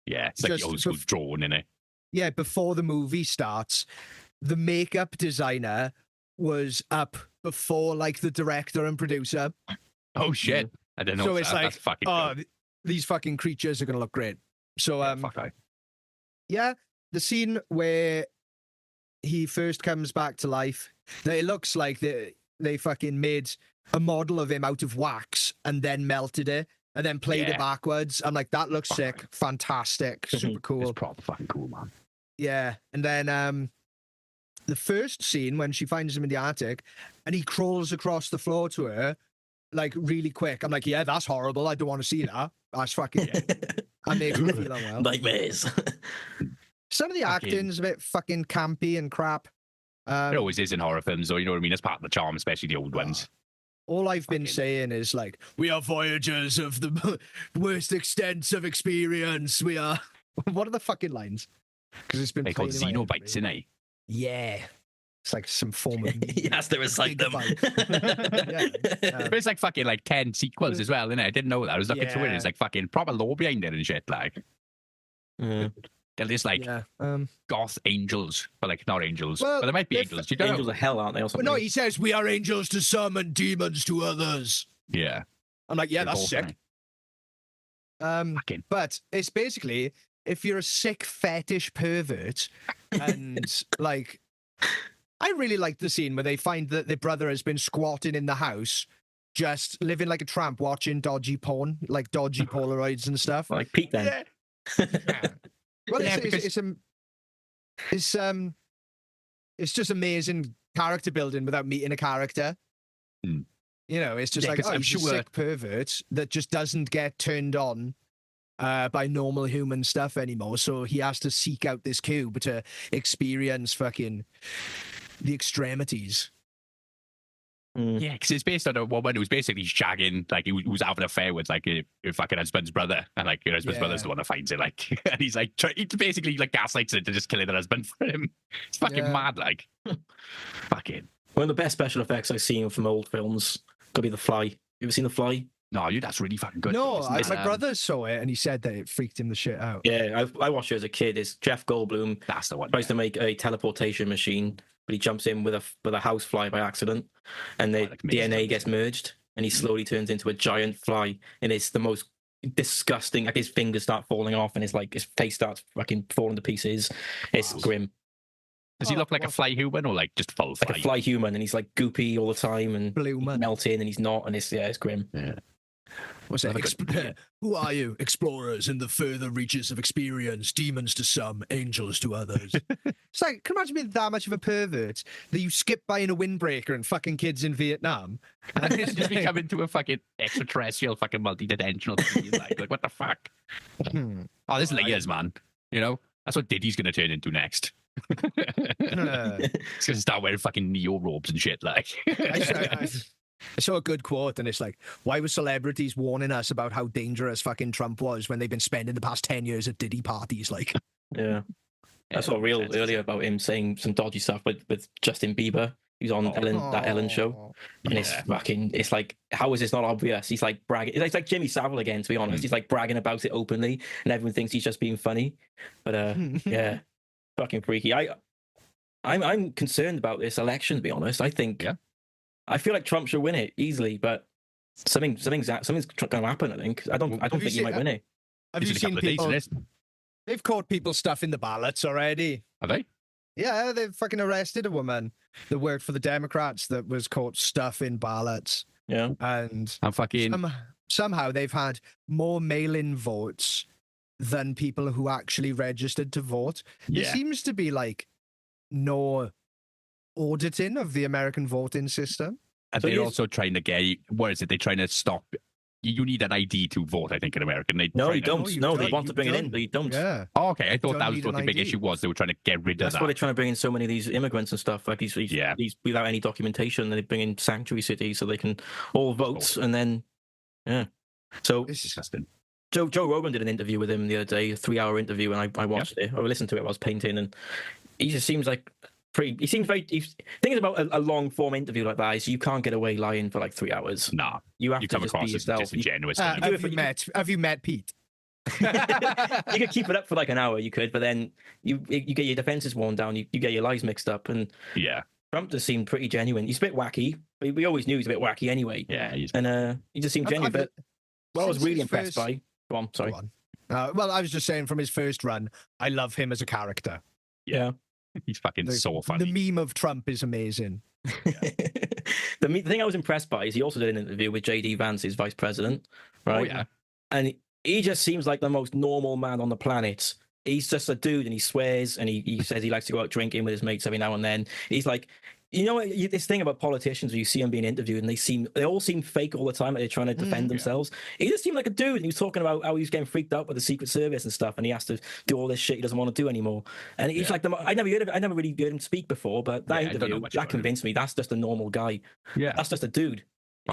Yeah. It's like Just the old school drawing, innit? yeah, before the movie starts, the makeup designer was up before like the director and producer. Oh, shit. I didn't know So that. it's like, That's fucking oh, good. these fucking creatures are going to look great. So, Yeah, fuck I. yeah, the scene where he first comes back to life, it looks like they fucking made a model of him out of wax and then melted it and then played Yeah. it backwards. I'm like, that looks Fuck sick, fantastic, super It's cool. proper fucking cool, man. Yeah, and then the first scene when she finds him in the attic and he crawls across the floor to her like really quick. I'm like, yeah, that's horrible. I don't want to see that. That's fucking. That makes me feel unwell. Nightmares. Some of the Fucking- acting's a bit fucking campy and crap. It always is in horror films, though. You know what I mean? It's part of the charm, especially the old ones. All I've been Fucking- saying is like, we are voyagers of the worst extents of experience. We are. What are the fucking lines? Because it's been They called playing in my head Xenobites, for me. innit? Yeah, it's like some form of. he has to recite them. Yeah. But it's like fucking like 10 sequels as well, innit? I didn't know that. I was looking through it. Yeah. It's like fucking proper lore behind it and shit. Like, Yeah. They're just like Yeah. goth angels, but like not angels. Well, but there might be they're angels. You don't Angels know. of hell, aren't they? Or But something? no, he says we are angels to some and demons to others. Yeah. I'm like, yeah, They're that's both, sick. Fucking. But it's basically if you're a sick fetish pervert and like I really like the scene where they find that their brother has been squatting in the house, just living like a tramp, watching dodgy porn, like dodgy Polaroids and stuff. Like Pete then. Yeah. Well, Yeah, it's just amazing character building without meeting a character. Hmm. You know, it's just Yeah, like, 'cause oh, I'm he's a sure- sick pervert that just doesn't get turned on by normal human stuff anymore. So he has to seek out this cube to experience fucking the extremities. Yeah, because it's based on a woman who's basically shagging, like, who was having an affair with, like, her fucking husband's brother. And, like, her husband's brother's Yeah. the one that finds it, like, and he's, like, he basically, like, gaslights her to just killing her husband for him. It's fucking Yeah. mad, like. Fucking. One of the best special effects I've seen from old films could be The Fly. You ever seen The Fly? No, that's really fucking good. No, though, isn't it? my brother saw it and he said that it freaked him the shit out. Yeah, I watched it as a kid. It's Jeff Goldblum That's the one. tries to make a teleportation machine, but he jumps in with a house fly by accident, and the like mixed DNA up, gets so- merged, and he slowly turns into a giant fly, and it's the most disgusting. Like his fingers start falling off, and his face starts fucking falling to pieces. It's Wow. grim, Does he look like a fly human or, like, just full fly? like a fly human, and he's like goopy all the time, and Blue he's man. melting, and he's not, and it's grim. Yeah. What's that? Have a good- Who are you? Explorers in the further reaches of experience, demons to some, angels to others. It's like, can you imagine being that much of a pervert that you skip by in a windbreaker and fucking kids in Vietnam? And it's just like, become into a fucking extraterrestrial fucking multi-dimensional thing. like what the fuck? hmm. Oh, there's layers, man. You know? That's what Diddy's gonna turn into next. He's gonna start wearing fucking neo robes and shit, like. I saw a good quote, and it's like, why were celebrities warning us about how dangerous fucking Trump was when they've been spending the past 10 years at Diddy parties? Like, Yeah. I saw a reel earlier about him saying some dodgy stuff with Justin Bieber. He was on that Ellen show. And it's like, how is this not obvious? He's like bragging. It's like Jimmy Savile again, to be honest. He's like bragging about it openly, and everyone thinks he's just being funny. But yeah, fucking freaky. I'm concerned about this election, to be honest. I feel like Trump should win it easily, but something's going to happen. I think. I don't think he might win it. Have you seen people? They've caught people stuffing the ballots already. Have they? Yeah, they've fucking arrested a woman that worked for the Democrats that was caught stuffing ballots. Yeah. And I'm fucking. somehow they've had more mail-in votes than people who actually registered to vote. There Yeah. seems to be like no auditing of the American voting system. And So they're he's- also trying to get. What is it? They're trying to stop. You need an ID to vote, I think, in America. No, you you don't. No, they don't. want to You bring it in, don't. but you don't. Yeah. Oh, okay. I thought Don't that was need what an the big ID. issue was. They were trying to get rid of That's that. why they're trying to bring in so many of these immigrants and stuff. Like these without any documentation. They bring in sanctuary cities so they can all vote, and then So It's Disgusting. Joe Rogan did an interview with him the other day, a 3-hour interview, and I watched it. I listened to it while I was painting, and he just seems like he seems very. Thing about a long form interview like that is you can't get away lying for like 3 hours. Nah, You have you to come just be across as yourself. disingenuous. do it for- have you met Pete? You could keep it up for like an hour, you could, but then you get your defenses worn down, you get your lies mixed up, and Yeah, Trump just seemed pretty genuine. He's a bit wacky. We always knew he was a bit wacky anyway. yeah. And he just seemed genuine. But what I was since really his impressed first- by. Go on, sorry. Go on. Well, I was just saying from his first run, I love him as a character. Yeah. He's fucking so The funny. meme of Trump is amazing. The thing I was impressed by is he also did an interview with JD Vance, his vice president, right? Oh yeah. And he just seems like the most normal man on the planet. He's just a dude, and he swears, and he says he likes to go out drinking with his mates every now and then. He's like, you know, this thing about politicians where you see them being interviewed, and they all seem fake all the time, like they're trying to defend themselves. He just seemed like a dude, and he was talking about how he was getting freaked out with the Secret Service and stuff, and he has to do all this shit he doesn't want to do anymore. And he's like, I never really heard him speak before, but that Yeah, I don't know interview much that about him. convinced me that's just a normal guy. Yeah. That's just a dude.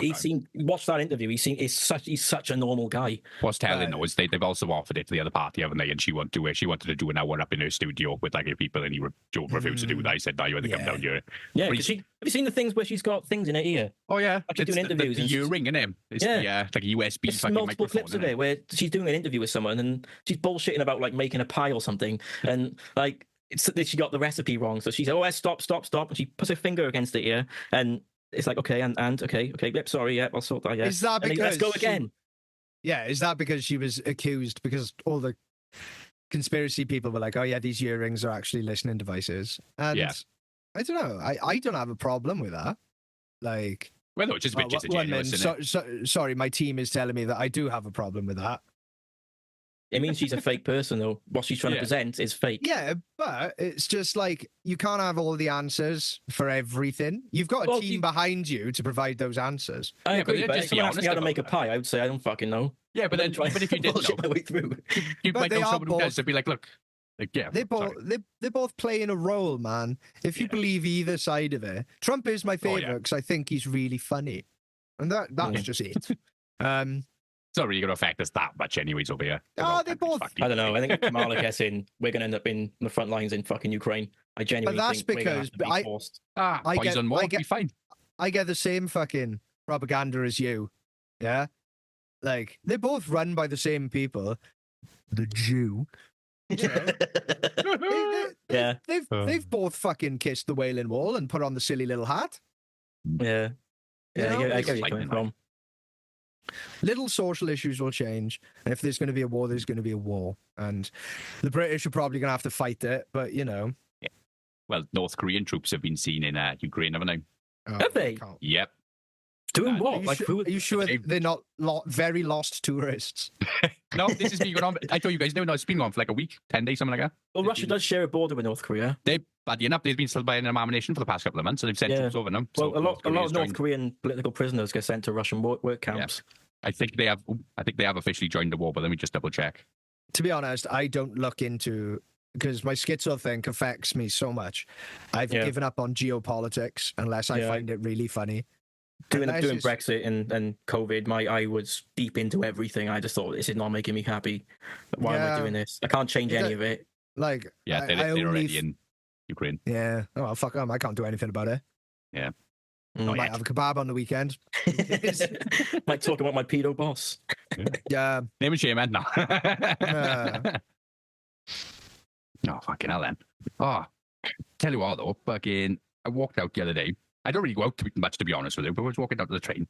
he seemed, watch that interview. He's such a normal guy. What's telling though is they've also offered it to the other party, haven't they? And she wanted to do an hour up in her studio with like 8 people, and Joe refused to do that. I said, "No, you had to come down here." Yeah, have you seen the things where she's got things in her ear? Oh yeah, like she's doing interviews. The earring, isn't it? It's like a USB. There's multiple clips of it where she's doing an interview with someone and she's bullshitting about like making a pie or something, and like she got the recipe wrong. So she said, "Oh, stop," and she puts her finger against the ear, and it's like, okay, and okay, yep, sorry, yeah, I'll sort that. Yeah, is that because let's go again? Is that because she was accused? Because all the conspiracy people were like, "Oh yeah, these earrings are actually listening devices," and I don't know. I don't have a problem with that. Like, well, no, it's just a bit disingenuous. Sorry, my team is telling me that I do have a problem with that. It means she's a fake person, though. What she's trying to present is fake. Yeah, but it's just like you can't have all the answers for everything. You've got a team behind you to provide those answers. I agree, but if someone asked me how to make a pie, I would say I don't fucking know. Yeah, but if you did know my way through, you might know someone who does. They'd be like, look, they're both playing a role, man. If you believe either side of it, Trump is my favorite because I think he's really funny, and that's just it. It's not really going to affect us that much anyways over here. They both... I don't know. I think if Kamala gets in, we're going to end up in the front lines in fucking Ukraine. I genuinely think we're going to be forced. I get the same fucking propaganda as you. Yeah? Like, they're both run by the same people. The Jew. You know? They've both fucking kissed the Wailing Wall and put on the silly little hat. Yeah. Yeah, I get where you're coming from. Little social issues will change, and if there's going to be a war, there's going to be a war, and the British are probably going to have to fight it. But you know, well, North Korean troops have been seen in Ukraine, haven't they? Have they? Yep. Doing what? Are you sure they're not very lost tourists? No, this has been going on. I told you guys, no, it's been going on for like a week, 10 days, something like that. Well, Russia does share a border with North Korea. Badly enough, they've been still buying an ammunition for the past couple of months, so they've sent troops over now. Well, a lot of North Korean political prisoners get sent to Russian work camps. Yeah. I think they have officially joined the war, but let me just double check. To be honest, I don't look into, because my schizo thing affects me so much. I've given up on geopolitics unless I find it really funny. Doing Brexit and COVID, I was deep into everything. I just thought, this is not making me happy. Why am I doing this? I can't change any of it. Like, they're already in Ukraine. Yeah. Oh, fuck them. I can't do anything about it. Yeah. Might have a kebab on the weekend. Might talk about my pedo boss. Yeah. Name and shame, man. No. No, fucking hell, then. Oh, tell you what, though, fucking, I walked out the other day. I don't really go out much, to be honest with you, but I was walking out to the train,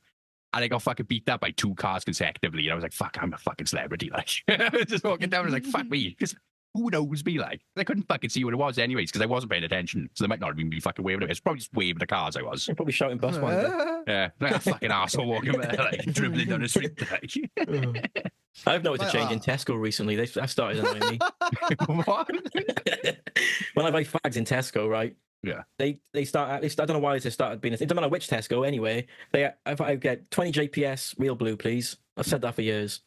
and I got fucking beat up by 2 cars consecutively, and I was like, fuck, I'm a fucking celebrity, like. I was just walking down, and I was like, fuck me, because who knows me, like. I couldn't fucking see what it was anyways, because I wasn't paying attention, so they might not even be fucking waving at me. It's probably just waving the cars I was. You're probably shouting bus one. Yeah, like a fucking arsehole walking there, like, dribbling down the street, like. I've noticed a change in Tesco recently. They've started annoying me. What? When I buy fags in Tesco, right? Yeah. They start, at least I don't know why they started being, it doesn't matter which Tesco anyway. If I get 20 JPS real blue, please. I've said that for years.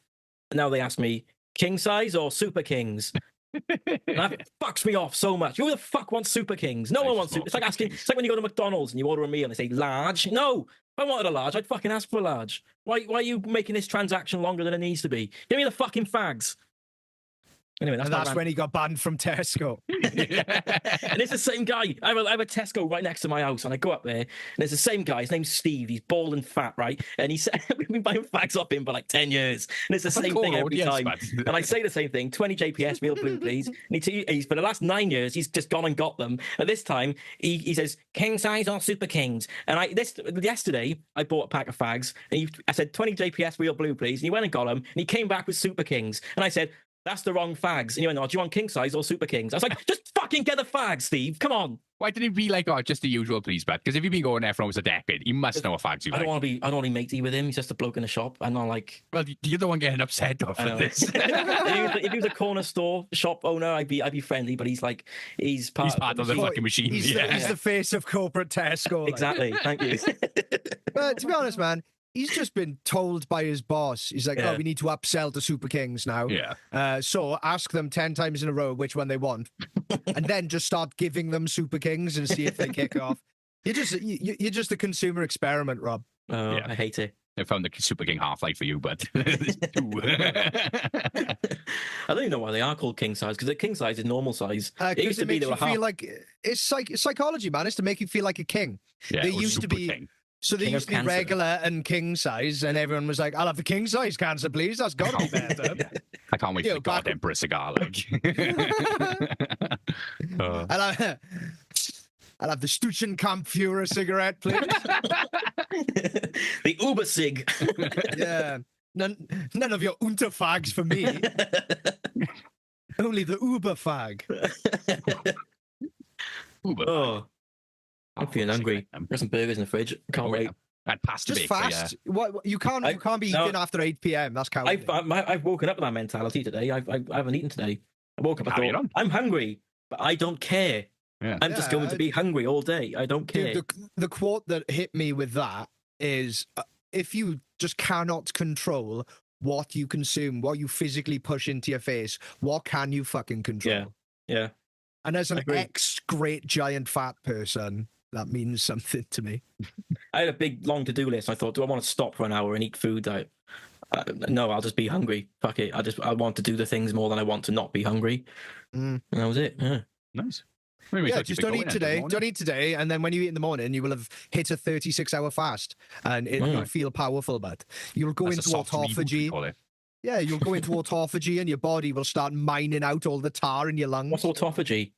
And now they ask me, king size or super kings? And that fucks me off so much. Who the fuck wants super kings? No one wants super. It's like asking, it's like when you go to McDonald's and you order a meal and they say large. No, if I wanted a large, I'd fucking ask for a large. Why are you making this transaction longer than it needs to be? Give me the fucking fags. Anyway, that's when he got banned from Tesco. And it's the same guy. I have a Tesco right next to my house, and I go up there, and it's the same guy. His name's Steve. He's bald and fat, right? And he said, we've been buying fags off him for like 10 years. And it's the same thing every time. And I say the same thing, 20 JPS, real blue, please. And he's for the last 9 years, he's just gone and got them. And this time, he says, king size or super kings? And yesterday, I bought a pack of fags, and I said, 20 JPS, real blue, please. And he went and got them, and he came back with super kings. And I said, that's the wrong fags. And you went, oh, do you want king size or super kings? I was like, just fucking get the fags, Steve. Come on. Why didn't he be like, oh, just the usual, please, Brad? Because if you've been going there for almost a decade, you must know what fags you like. I don't want to be matey with him. He's just a bloke in a shop. I'm not like... Well, you're the one getting upset though for this. if he was a corner store shop owner, I'd be friendly, but he's part of the fucking machine. He's the face of corporate Tesco. Like. Exactly. Thank you. But to be honest, man, he's just been told by his boss. He's like, oh, we need to upsell to Super Kings now. Yeah. So ask them 10 times in a row which one they want. And then just start giving them Super Kings and see if they kick off. You're just a consumer experiment, Rob. Oh, yeah. I hate it. I found the Super King Half-Life for you, but there's two. I don't even know why they are called king size, because the king size is normal size. It Because used it to be makes they you were half. feel like it's psychology, man. It's to make you feel like a king. Yeah, They or used to Super be- King. So they King of used to be cancer. regular and king size, and everyone was like, "I'll have the king size cancer, please. That's got to be better." Yeah. I can't wait for Yo, the back- God Emperor cigar, like. Oh. I'll have the Stuchenkampfführer cigarette, please. The Uber Sig. Yeah. None of your Unterfags for me. Only the Uber fag. Uber. Oh, I'm feeling hungry. Got some burgers in the fridge. Can't wait. I had pasta Just bake, so fast. What you can't be no. eating after 8 p.m. That's cowardly. I've woken up with that mentality today. I haven't eaten today. I woke up. I Carry thought on. I'm hungry, but I don't care. Yeah. I'm just going to be hungry all day. I don't care. Dude, the quote that hit me with that is if you just cannot control what you consume, what you physically push into your face, what can you fucking control? Yeah. And as I an agree. ex-great giant fat person, that means something to me. I had a big long to-do list. I thought, do I want to stop for an hour and eat food? No, I'll just be hungry. Fuck it. I want to do the things more than I want to not be hungry. Mm. And that was it. Yeah. Nice. Yeah, just don't eat today. Don't eat today, and then when you eat in the morning, you will have hit a 36-hour fast, and you'll feel powerful. But you'll go into autophagy. Yeah, you'll go into autophagy, and your body will start mining out all the tar in your lungs. What's autophagy?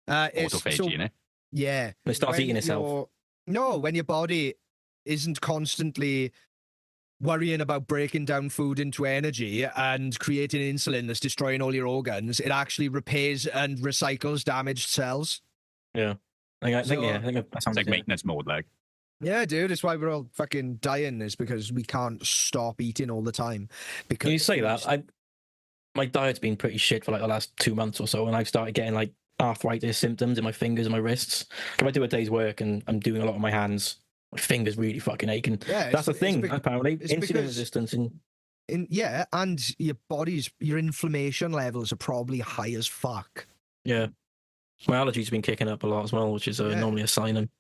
Autophagy, innit? Yeah. It starts When eating itself. No, when your body isn't constantly worrying about breaking down food into energy and creating insulin that's destroying all your organs, it actually repairs and recycles damaged cells. Yeah. I think that It's sounds like maintenance mode, like. Yeah, dude, it's why we're all fucking dying, is because we can't stop eating all the time. Because Can you say that? My diet's been pretty shit for like the last 2 months or so, and I've started getting like arthritis symptoms in my fingers and my wrists. If I do a day's work and I'm doing a lot on my hands, my fingers really fucking aching. Yeah, That's the thing, apparently. it's Insulin because- resistance. yeah, and your inflammation levels are probably high as fuck. Yeah. My allergies have been kicking up a lot as well, which is normally a sign.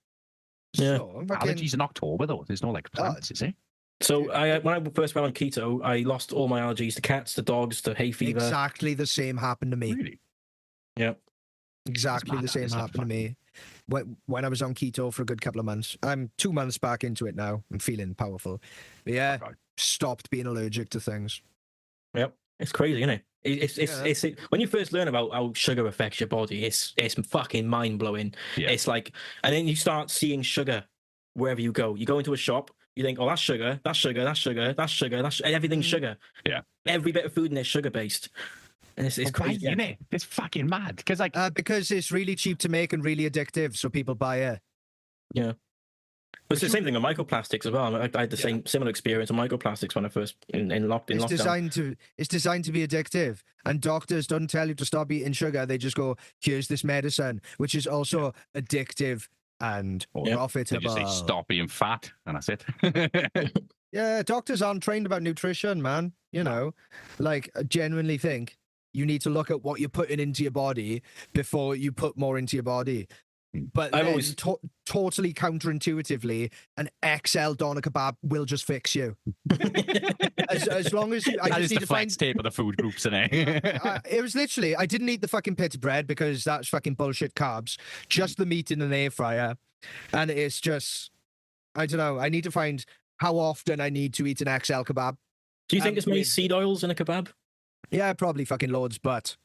Yeah. So, fucking- Allergies in October, though. There's no, like, plants, is it? So when I first went on keto, I lost all my allergies to cats, to dogs, to hay fever. exactly the same happened to me. Really? Yeah. Exactly mad, the same isn't it? happened to me. When I was on keto for a good couple of months. I'm 2 months back into it now. I'm feeling powerful. But yeah, Okay. stopped being allergic to things. Yep. It's crazy, isn't it? It's when you first learn about how sugar affects your body, it's fucking mind blowing. Yeah. It's like, and then you start seeing sugar wherever you go. You go into a shop, you think, oh, that's sugar, that's sugar, that's sugar, that's sugar, everything's sugar. Yeah. Every bit of food in there is sugar based. And it's Why, crazy. Yeah. innit? It's fucking mad. Because, like, Because it's really cheap to make and really addictive, so people buy it. But it's the same thing with microplastics as well. I had the similar experience with microplastics when I first in lockdown. It's designed to be addictive, and doctors don't tell you to stop eating sugar. They just go, "Here's this medicine," which is also addictive and They profitable. just say, stop being fat, and that's it. Yeah, doctors aren't trained about nutrition, man. You know, like, I genuinely think you need to look at what you're putting into your body before you put more into your body. But I've then always- totally counterintuitively, an XL doner kebab will just fix you. as long as you, I That just is need the to flex find. tape of the food groups, innit? It was literally, I didn't eat the fucking pita bread because that's fucking bullshit carbs. Just the meat in an air fryer, and it's just, I don't know. I need to find how often I need to eat an XL kebab. Do you think it's many with- seed oils in a kebab? Yeah, probably fucking loads, but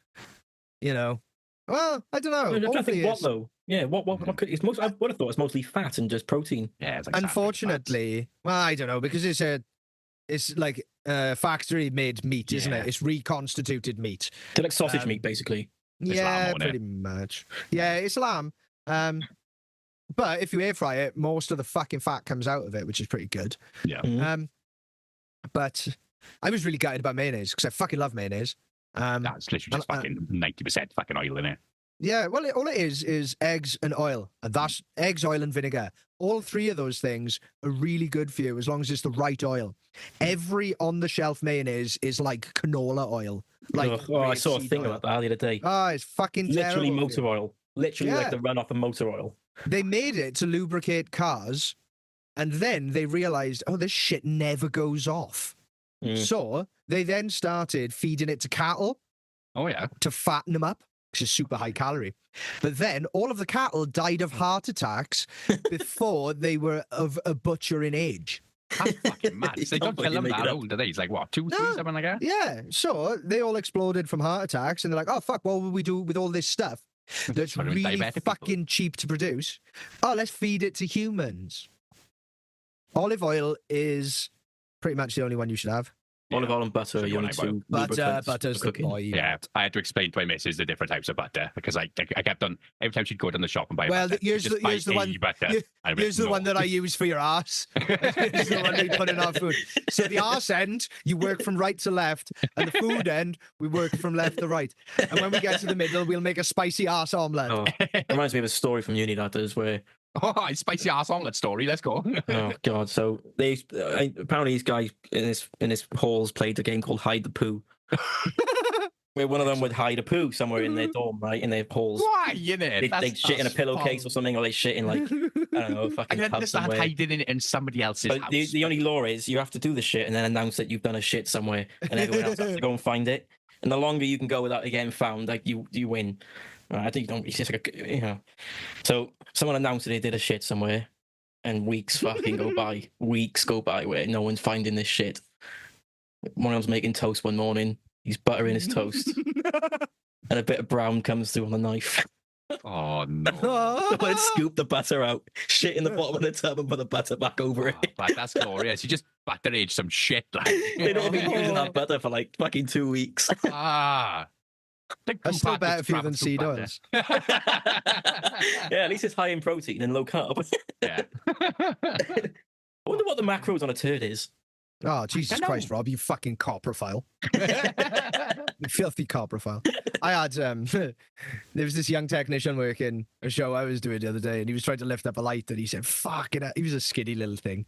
you know, well, I don't know. I'm trying to Hopefully think what it's- though. Yeah, what could it's most? I would have thought it's mostly fat and just protein. Yeah, it's like Unfortunately, well, I don't know, because it's like factory made meat, isn't Yeah. it? It's reconstituted meat. They're like sausage meat, basically. It's Yeah, lamb, isn't it? pretty much. Yeah, it's lamb. But if you air fry it, most of the fucking fat comes out of it, which is pretty good. Yeah. Mhm. But I was really gutted about mayonnaise because I fucking love mayonnaise. That's literally just fucking 90% fucking oil, innit? Yeah, well, all it is eggs and oil, and that's eggs, oil, and vinegar. All three of those things are really good for you as long as it's the right oil. Every on-the-shelf mayonnaise is like canola oil. Like I saw a rapeseed thing oil. about that the other day. Ah, it's fucking Literally terrible, motor dude. oil. Literally Yeah. like the run off of motor oil. They made it to lubricate cars, And then they realized, oh, this shit never goes off. So they then started feeding it to cattle Oh yeah. to fatten them up, which is super high calorie. But then all of the cattle died of heart attacks before they were of a butchering age. That's fucking mad. They don't kill them make it that up. old, do they? He's like, what, 2, 3, No. something like that? Yeah, so they all exploded from heart attacks, and they're like, oh, fuck, what will we do with all this stuff that's Put 'em in really diabetic people. fucking cheap to produce? Oh, let's feed it to humans. Olive oil is pretty much the only one you should have. Olive oil and butter are Should be the one only I buy. two lubricants Butter's for the cooking. boy. Yeah, I had to explain to my missus the different types of butter because I kept on every time she'd go down the shop and buy Well, butter. here's she'd just the- here's buy the a one- butter. here- I'd be Here's like, the one that I use for your ass. Here's the one we put in our food. So the arse end, you work from right to left, and the food end, we work from left to right. And when we get to the middle, we'll make a spicy arse omelette. Oh, reminds me of a story from uni that does where Oh, it's spicy ass omelette story. Let's go. oh god, so they apparently these guys in this halls played a game called Hide the Poo. Where one of them would hide a poo somewhere in their dorm, right, in their halls. Why, you know? They'd shit in a pillowcase or something, or they shit in like I don't know, a I fucking can pub understand somewhere. hiding it in somebody else's But house. the only law is you have to do the shit and then announce that you've done a shit somewhere, and everyone else has to go and find it. And the longer you can go without it getting found, like you win. I think you don't. It's just like So someone announced that they did a shit somewhere, and weeks fucking go by. Weeks go by where no one's finding this shit. One of them's making toast one morning. He's buttering his toast, and a bit of brown comes through on the knife. Oh no. Someone scoop the butter out, shit in the bottom of the tub, and put the butter back over it. Oh, but that's glorious. You just butter age some shit. Like. They'd all been using that butter for like fucking 2 weeks. Ah. That's still better for you than seed oils. Yeah, at least it's high in protein and low carb. Yeah. I wonder what the macros on a turd is. Oh, Jesus know. Christ, Rob, you fucking coprophile. You filthy coprophile. I had, there was this young technician working a show I was doing the other day, and he was trying to lift up a light, and he said, fuck it. He was a skinny little thing.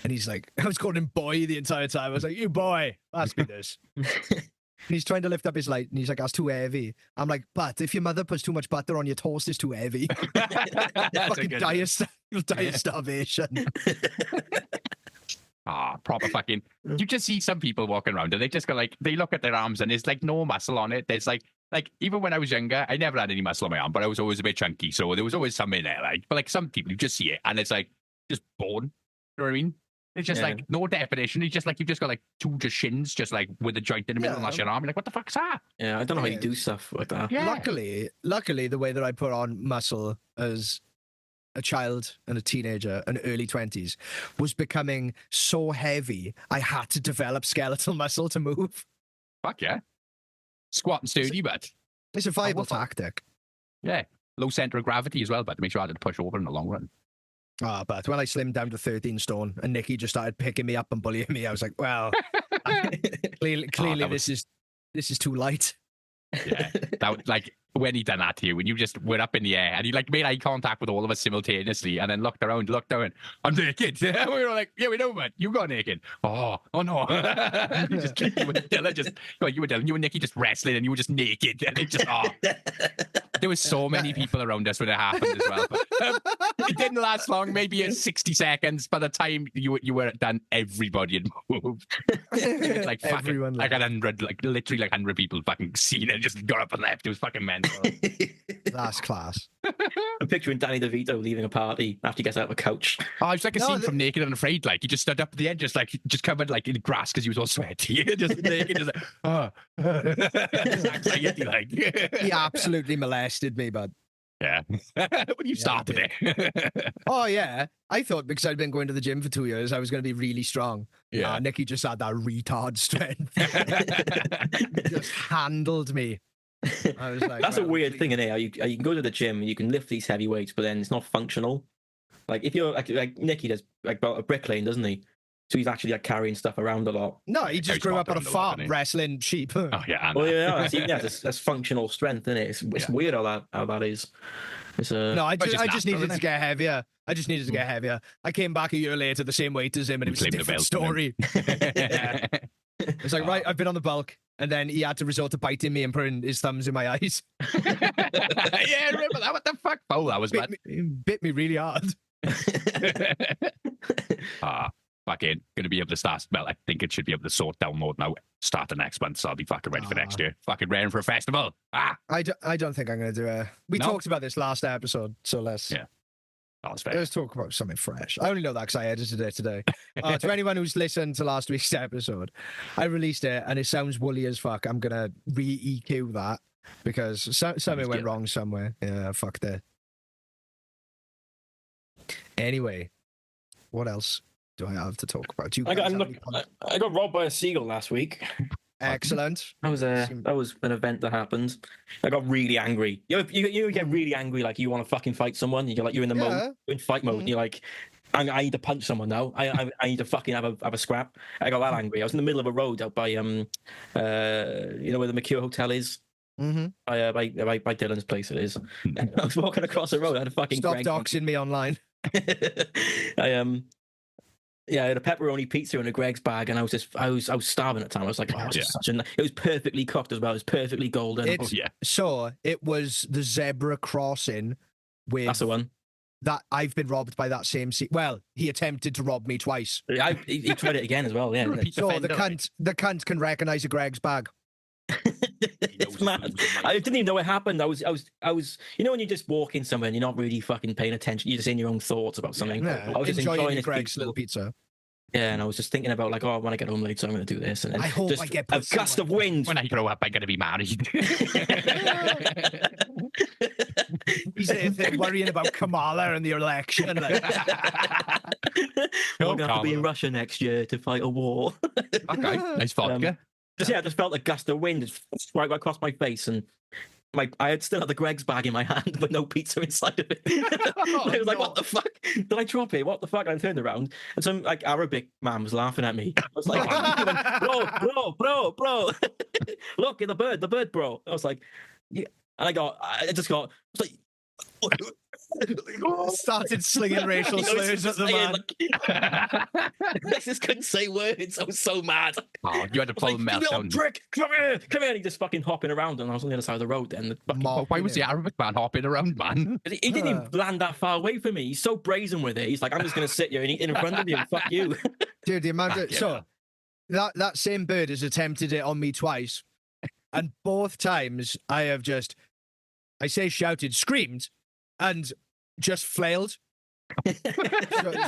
And he's like, I was calling him boy the entire time. I was like, you boy, ask me this. And he's trying to lift up his light, and he's like, that's too heavy. I'm like, but if your mother puts too much butter on your toast, it's too heavy. That's a Fucking good die of starvation. Ah, proper fucking. You just see some people walking around and they just go like, they look at their arms and there's like no muscle on it. There's like even when I was younger, I never had any muscle on my arm, but I was always a bit chunky. So there was always some in there. Like, but like some people, you just see it and it's like just bone. You know what I mean? It's just Yeah. like no definition. It's just like you've just got like two just shins, just like with a joint in the middle and that's your arm. You're like, what the fuck's that? Yeah, I don't know how you Yeah. do stuff like that. Yeah. Luckily, the way that I put on muscle as a child and a teenager and early 20s was becoming so heavy, I had to develop skeletal muscle to move. Fuck yeah. Squat and sturdy, but It's a viable what the- tactic. yeah. Low center of gravity as well, but to make sure I had to push over in the long run. But when I slimmed down to 13 stone and Nikki just started picking me up and bullying me, I was like, well, clearly that was- this is too light. Yeah. That was, like when he done that to you, when you just were up in the air and he like made eye contact with all of us simultaneously and then looked around, looked down, I'm naked. We were like, yeah, we know, man. You got naked. Oh no. You just you were Dylan just you were Dylan, you and Nikki just wrestling and you were just naked. And it just there was so many people around us when it happened as well. But, it didn't last long, maybe 60 seconds. By the time you were done, everybody had moved. It's like fucking Everyone like 100, like literally like 100 people fucking seen it, just got up and left. It was fucking mental. That's class. I'm picturing Danny DeVito leaving a party after he gets out of a couch. Oh, it's like a No, scene from Naked and Afraid. Like he just stood up at the end, just covered like in grass because he was all sweaty, just naked, just like just anxiety, like He absolutely molested me, bud. yeah. When you started it, Oh, yeah. I thought because I'd been going to the gym for 2 years, I was going to be really strong. Yeah. Nikki just had that retard strength. Just handled me. I was like, That's a well, weird thing, isn't it? You can go to the gym and you can lift these heavy weights, but then it's not functional. Like if you're like Nicky does, like about a bricklaying, doesn't he? So he's actually like carrying stuff around a lot. No, he just he's grew up walked on a around a lot, farm didn't he? wrestling sheep. oh yeah, Well, yeah, that's functional strength, isn't it? It's Yeah. weird how that is. It's No, I But just, just I just natural, needed innit? to get heavier. I just needed to get heavier. I came back a year later, the same weight as him, and it was a Claimed the different belt, story. yeah. It's like, right, I've been on the bulk. And then he had to resort to biting me and putting his thumbs in my eyes. Yeah, remember that? What the fuck? Oh, that was bad. Bit me really hard. Fucking going to be able to start. Well, I think it should be able to sort download now. Start the next month, so I'll be fucking ready for next year. Fucking ready for a festival. I don't think I'm going to do it. We No? talked about this last episode, so let's That's fair. let's talk about something fresh. I only know that because I edited it today. To anyone who's listened to last week's episode, I released it and it sounds woolly as fuck. I'm going to re-EQ that because something went wrong somewhere. Yeah, fuck that. Anyway, what else do I have to talk about? Do you I guys have any I got robbed by a seagull last week. Excellent. That was an event that happened. I got really angry. You get really angry, like you want to fucking fight someone. You're in the mode, you're in fight mode. And you're like, I need to punch someone now. I need to fucking have a scrap. I got that angry. I was in the middle of a road out by you know where the Mercure Hotel is. Mm-hmm. By Dylan's place it is. I was walking across the road. I had a fucking Stop doxing me online. I had a pepperoni pizza in a Greg's bag, and I was starving at the time. I was like, it was perfectly cooked as well. It was perfectly golden. So it was the zebra crossing with that's the one. That I've been robbed by that same Well, he attempted to rob me twice. He tried it again as well. Yeah. So the cunt can recognize a Greg's bag. It's mad. I didn't even know it happened. I was, you know, when you're just walking somewhere and you're not really fucking paying attention, you're just in your own thoughts about something. Yeah, I was just enjoying this Greg's little pizza. Yeah, and I was just thinking about like, when I get home late, so I'm going to do this. And then I hope just I get a gust of wind. When I grow up, I'm going to be married. He's there worrying about Kamala and the election. I'm going to have to be in Russia next year to fight a war. Okay, nice vodka. I just felt a gust of wind just right across my face, and I had still had the Greg's bag in my hand, but no pizza inside of it. I was like, "What the fuck? Did I drop it? What the fuck?" And I turned around, and some like Arabic man was laughing at me. I was like, "Bro, look, the bird, bro." I was like, "Yeah," and I just got, like. Started slinging racial slurs at the man. I just couldn't say words. I was so mad. Oh, you had to pull him out. Prick, come here. And he just fucking hopping around, and I was on the other side of the road then. Why was the Arabic man hopping around, man? He didn't even land that far away from me. He's so brazen with it. He's like, I'm just going to sit here and eat in front of you. Fuck you. Dude, the amount of... So, that same bird has attempted it on me twice, and both times I have just... I say shouted, screamed, and just flailed.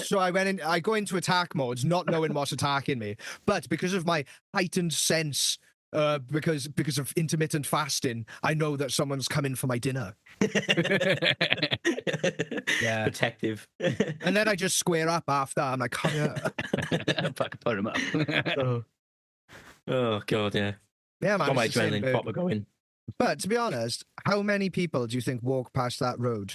so I go into attack modes, not knowing what's attacking me. But because of my heightened sense, because of intermittent fasting, I know that someone's coming for my dinner. Yeah, protective. And then I just square up after. I'm like, come here. Fucking put him up. Oh god, yeah. Yeah, man. Got my adrenaline proper going. But to be honest, how many people do you think walk past that road?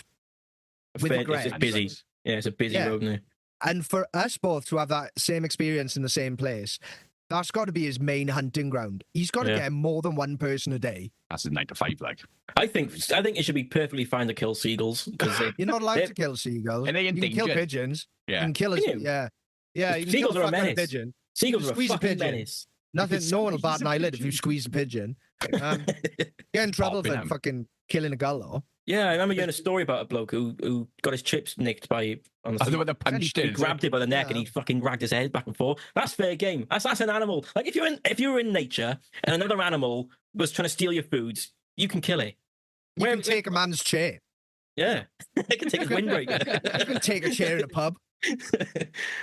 It's just busy. Yeah, it's a busy road now. And for us both to have that same experience in the same place, that's got to be his main hunting ground. He's got to get more than one person a day. That's his 9 to 5, like. I think it should be perfectly fine to kill seagulls because you're not allowed to kill seagulls. And they you can kill pigeons. Yeah, you can kill yeah. Seagulls are a menace. Pigeon. Seagulls are a fucking pigeon. Menace. Nothing. No one will bat an eyelid if you squeeze a pigeon. Get in trouble for fucking killing a gull, though. Yeah, I remember hearing a story about a bloke who got his chips nicked by. He grabbed it by the neck and he fucking dragged his head back and forth. That's fair game. That's an animal. Like if you were in nature and another animal was trying to steal your foods, you can kill it. You can take a man's chair. Yeah, they can take a windbreaker. You can take a chair in a pub.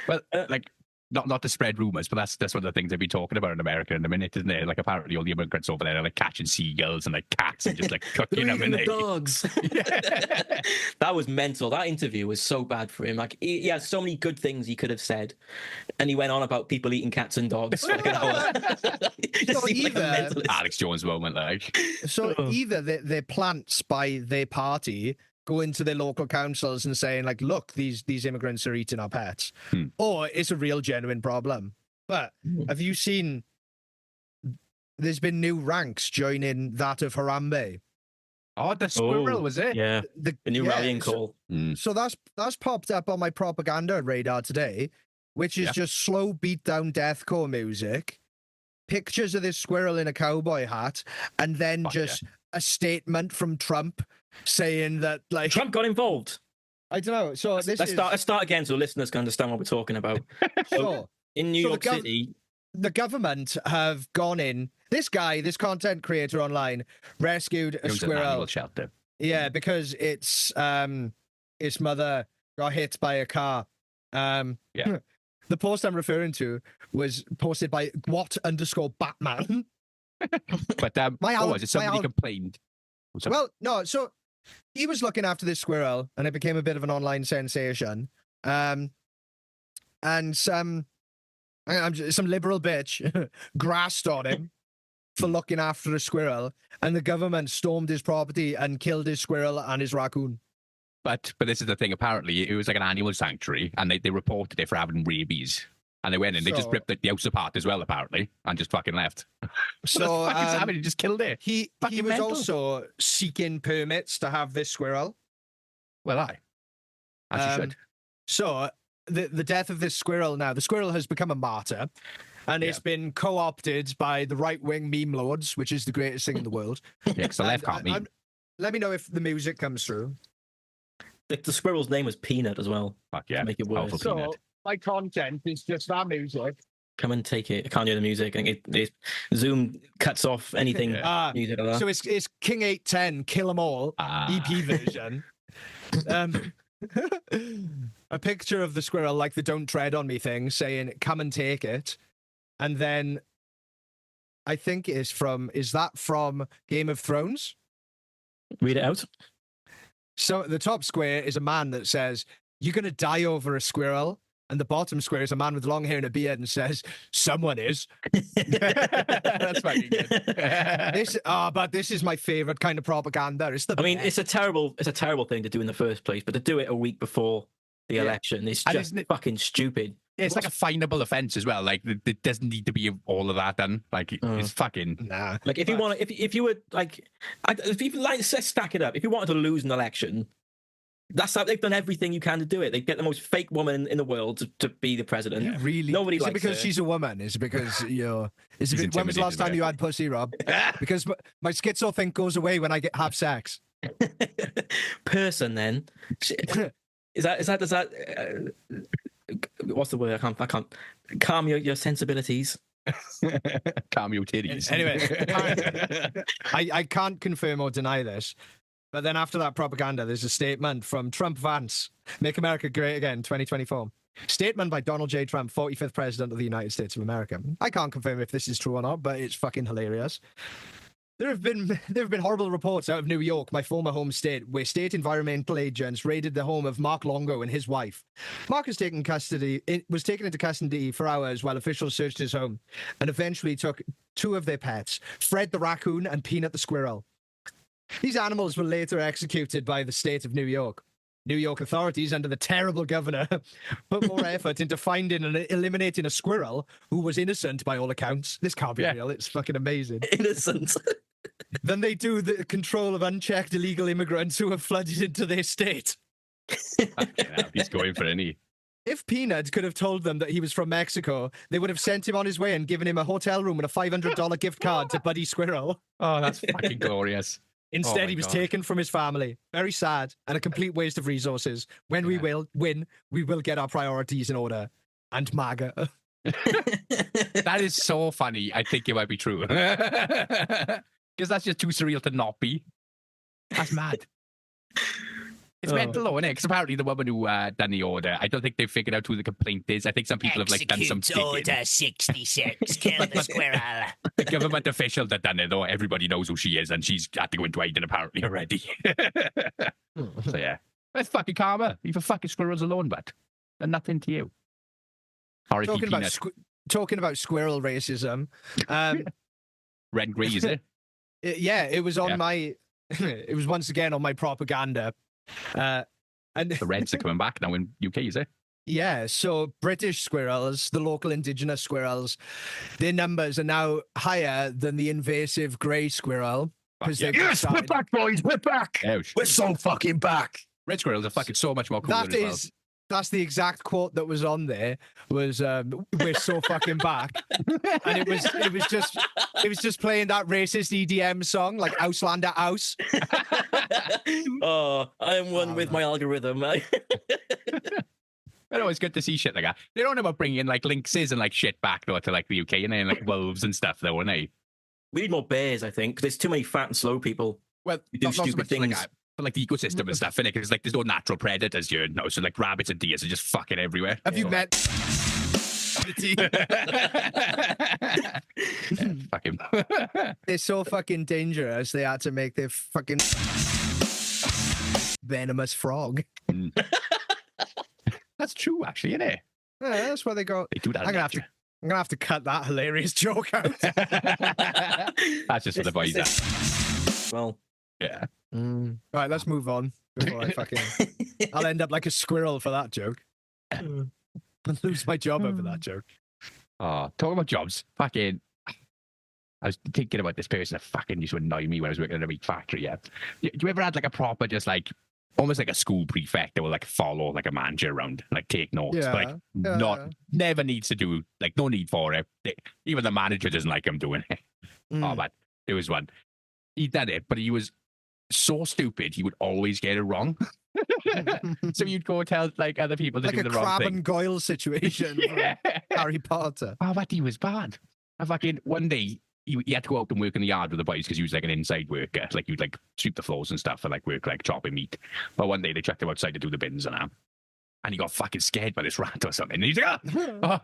Well, like. Not to spread rumors, but that's one of the things they've been talking about in America in a minute, isn't it? Like apparently all the immigrants over there are like catching seagulls and like cats and just like cooking them in the dogs. That was mental. That interview was so bad for him. Like he had so many good things he could have said, and he went on about people eating cats and dogs for like an hour. Alex Jones moment, like. So either they plants by their party go into their local councils and saying like, look, these immigrants are eating our pets, or it's a real genuine problem. But have you seen there's been new ranks joining that of Harambe? Oh, the squirrel, was it? Yeah, the new rallying call. So that's popped up on my propaganda radar today, which is just slow beatdown deathcore music, pictures of this squirrel in a cowboy hat, and then a statement from Trump saying that like Trump got involved. I don't know. So Let's start again so listeners can understand what we're talking about. Sure. In New So York City, The government have gone in. This content creator online, rescued a It was an animal squirrel. shelter. Yeah, because its mother got hit by a car. Yeah. The post I'm referring to was posted by _Batman. But was it somebody complained? Well, no, so he was looking after this squirrel, and it became a bit of an online sensation. And some liberal bitch grassed on him for looking after a squirrel, and the government stormed his property and killed his squirrel and his raccoon. But this is the thing. Apparently, it was like an animal sanctuary, and they reported it for having rabies. And they went in, they just ripped the house apart as well, apparently, and just fucking left. So He just killed it. He was mental. also seeking permits to have this squirrel. Well, as you should. So the death of this squirrel now, the squirrel has become a martyr, and it's been co-opted by the right-wing meme lords, which is the greatest thing in the world. Yeah, because the left can't meme. Let me know if the music comes through. the squirrel's name was Peanut as well. Fuck yeah. To make it worse. Powerful So peanut. my content is just that music. Come and take it. I can't hear the music. Zoom cuts off anything. Music like that. So it's King 810, Kill 'Em All, EP version. A picture of the squirrel, like the "Don't Tread on Me" thing, saying "Come and take it," and then I think is that from Game of Thrones? Read it out. So the top square is a man that says, "You're gonna die over a squirrel," and the bottom square is a man with long hair and a beard and says, "Someone is." That's fucking good. But this is my favorite kind of propaganda. I mean, it's a terrible thing to do in the first place, but to do it a week before the election is just fucking stupid. It's like a finable offence as well. Like, it doesn't need to be all of that done. Like, it's fucking... Nah. Like, if you want, if you were like, if you like, let's stack it up. If you wanted to lose an election, that's how they've done everything you can to do it. They get the most fake woman in the world to be the president. Yeah, really? Nobody is it likes because her. she's a woman? Is it because you're? When was the last time you had pussy, Rob? Because my schizo thing goes away when I have sex. Person, then does that what's the word? I can't calm your sensibilities. Calm your titties. Anyway, I can't confirm or deny this. But then after that propaganda, there's a statement from Trump Vance. Make America Great Again, 2024. Statement by Donald J. Trump, 45th President of the United States of America. I can't confirm if this is true or not, but it's fucking hilarious. There have been horrible reports out of New York, my former home state, where state environmental agents raided the home of Mark Longo and his wife. Mark was taken into custody for hours while officials searched his home and eventually took two of their pets, Fred the raccoon and Peanut the squirrel. These animals were later executed by the state of New York. New York authorities, under the terrible governor, put more effort into finding and eliminating a squirrel who was innocent by all accounts. This can't be real. It's fucking amazing. Innocent. Than they do the control of unchecked illegal immigrants who have flooded into their state. He's going for any. If Peanut could have told them that he was from Mexico, they would have sent him on his way and given him a hotel room and a $500 gift card to Buddy Squirrel. Oh, that's fucking glorious. Instead, he was taken from his family. Very sad and a complete waste of resources. When we will win, we will get our priorities in order. And MAGA. That is so funny. I think it might be true. Because that's just too surreal to not be. That's mad. It's mental, though, isn't it? Because apparently the woman who done the order, I don't think they've figured out who the complaint is. I think some people have done some digging. Order 66, kill the squirrel. The government official that done it, though, everybody knows who she is, and she's had to go into hiding apparently already. So yeah, that's fucking karma. Leave a fucking squirrels alone, but they're nothing to you. Talking about squirrel racism. Red Grey, is it? It was on my. It was once again on my propaganda. And the Reds are coming back now in UK, is it? Yeah, so British squirrels, the local indigenous squirrels, their numbers are now higher than the invasive grey squirrel. Yes, we're back, boys, we're back. Ouch. We're so fucking back. Red squirrels are fucking so much more cool. That's the exact quote that was on there. Was "We're so fucking back," and it was just playing that racist EDM song like Auslander House. Oh, I am one with my algorithm. I know it's good to see shit like that. They don't know about bringing in like lynxes and like shit back though to like the UK and then like wolves and stuff though, aren't they? We need more bears, I think. There's too many fat and slow people Well, who do not so stupid much like things. that, but like the ecosystem and stuff, innit? Because like there's no natural predators here, no. So like rabbits and deers are just fucking everywhere. Have you So, met? fucking. They're so fucking dangerous. They had to make their fucking venomous frog. That's true, actually, isn't it? Yeah, that's why they go. They do that. I'm gonna have to cut that hilarious joke out. That's just for the boys. That. Well, Yeah. All right, let's move on before I fucking. I'll end up like a squirrel for that joke. I'll lose my job over that joke. Oh, talking about jobs, fucking. I was thinking about this person that fucking used to annoy me when I was working in a meat factory. Yeah. You ever had like a proper, just like, almost like a school prefect that will like follow like a manager around, like take notes, Yeah, but like never needs to do, like no need for it. Even the manager doesn't like him doing it. Oh, but there was one. He did it, but he was so stupid, he would always get it wrong. So you'd go tell like other people to Like do a the wrong Crab thing. and Goyle situation. Yeah. Harry Potter. Oh, but he was bad. I fucking one day he had to go out and work in the yard with the boys because he was like an inside worker. Like you'd like sweep the floors and stuff and like work like chopping meat. But one day they chucked him outside to do the bins and he got fucking scared by this rat or something. And he's like, oh.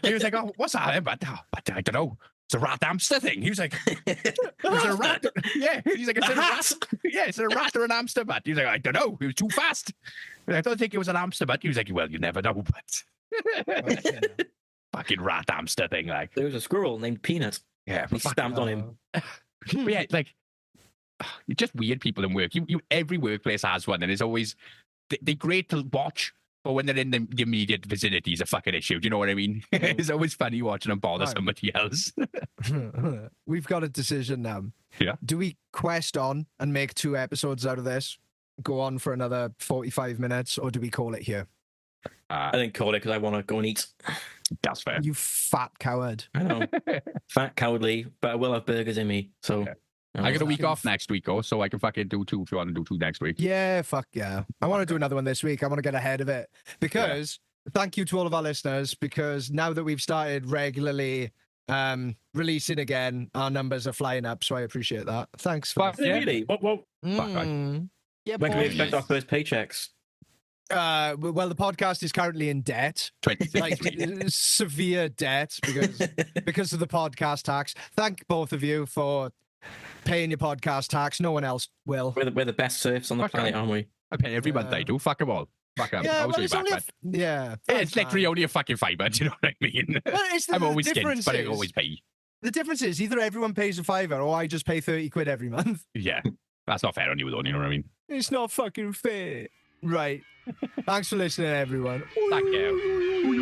He was like, oh, what's that? But I don't know. It's a rat hamster thing. He was like, is it a rat? Yeah. He's like, is it a rat? Yeah, is it a rat or an hamster? But he's like, I don't know. He was too fast. I don't think it was an hamster, but he was like, well, you never know. But fucking rat hamster thing, like. there was a squirrel named Peanut. Yeah, He stamped on him. But yeah, like you're just weird people in work. You every workplace has one, and it's always they're great to watch, but when they're in the immediate vicinity, it's a fucking issue. Do you know what I mean? It's always funny watching them bother Right. somebody else. We've got a decision now. Yeah. Do we quest on and make 2 episodes out of this? Go on for another 45 minutes, or do we call it here? I didn't call it because I want to go and eat. That's fair. You fat coward. I know. Fat, cowardly, but I will have burgers in me. So Yeah. I got a week off next week, so I can fucking do 2 if you want to do 2 next week. Yeah, fuck yeah. I want to do another one this week. I want to get ahead of it because thank you to all of our listeners, because now that we've started regularly releasing again, our numbers are flying up. So I appreciate that. Thanks. For Fuck yeah. Really? What? Yeah, When can we boys. expect our first paychecks? Well, the podcast is currently in debt, like 2023. severe debt because of the podcast tax. Thank both of you for paying your podcast tax. No one else will. We're the best surfs on the Fuck planet, yeah. aren't we? I pay every month I do. Fuck them all. Fuck them. Yeah, I was well, really it's back, only man. yeah. It's literally only a fucking fiver. Do you know what I mean? Well, it's the, I'm always the skint, difference but I is- always pay. The difference is either everyone pays a fiver or I just pay 30 quid every month. Yeah, that's not fair on you, though. You know what I mean? It's not fucking fair. Right. Thanks for listening, everyone. Thank you.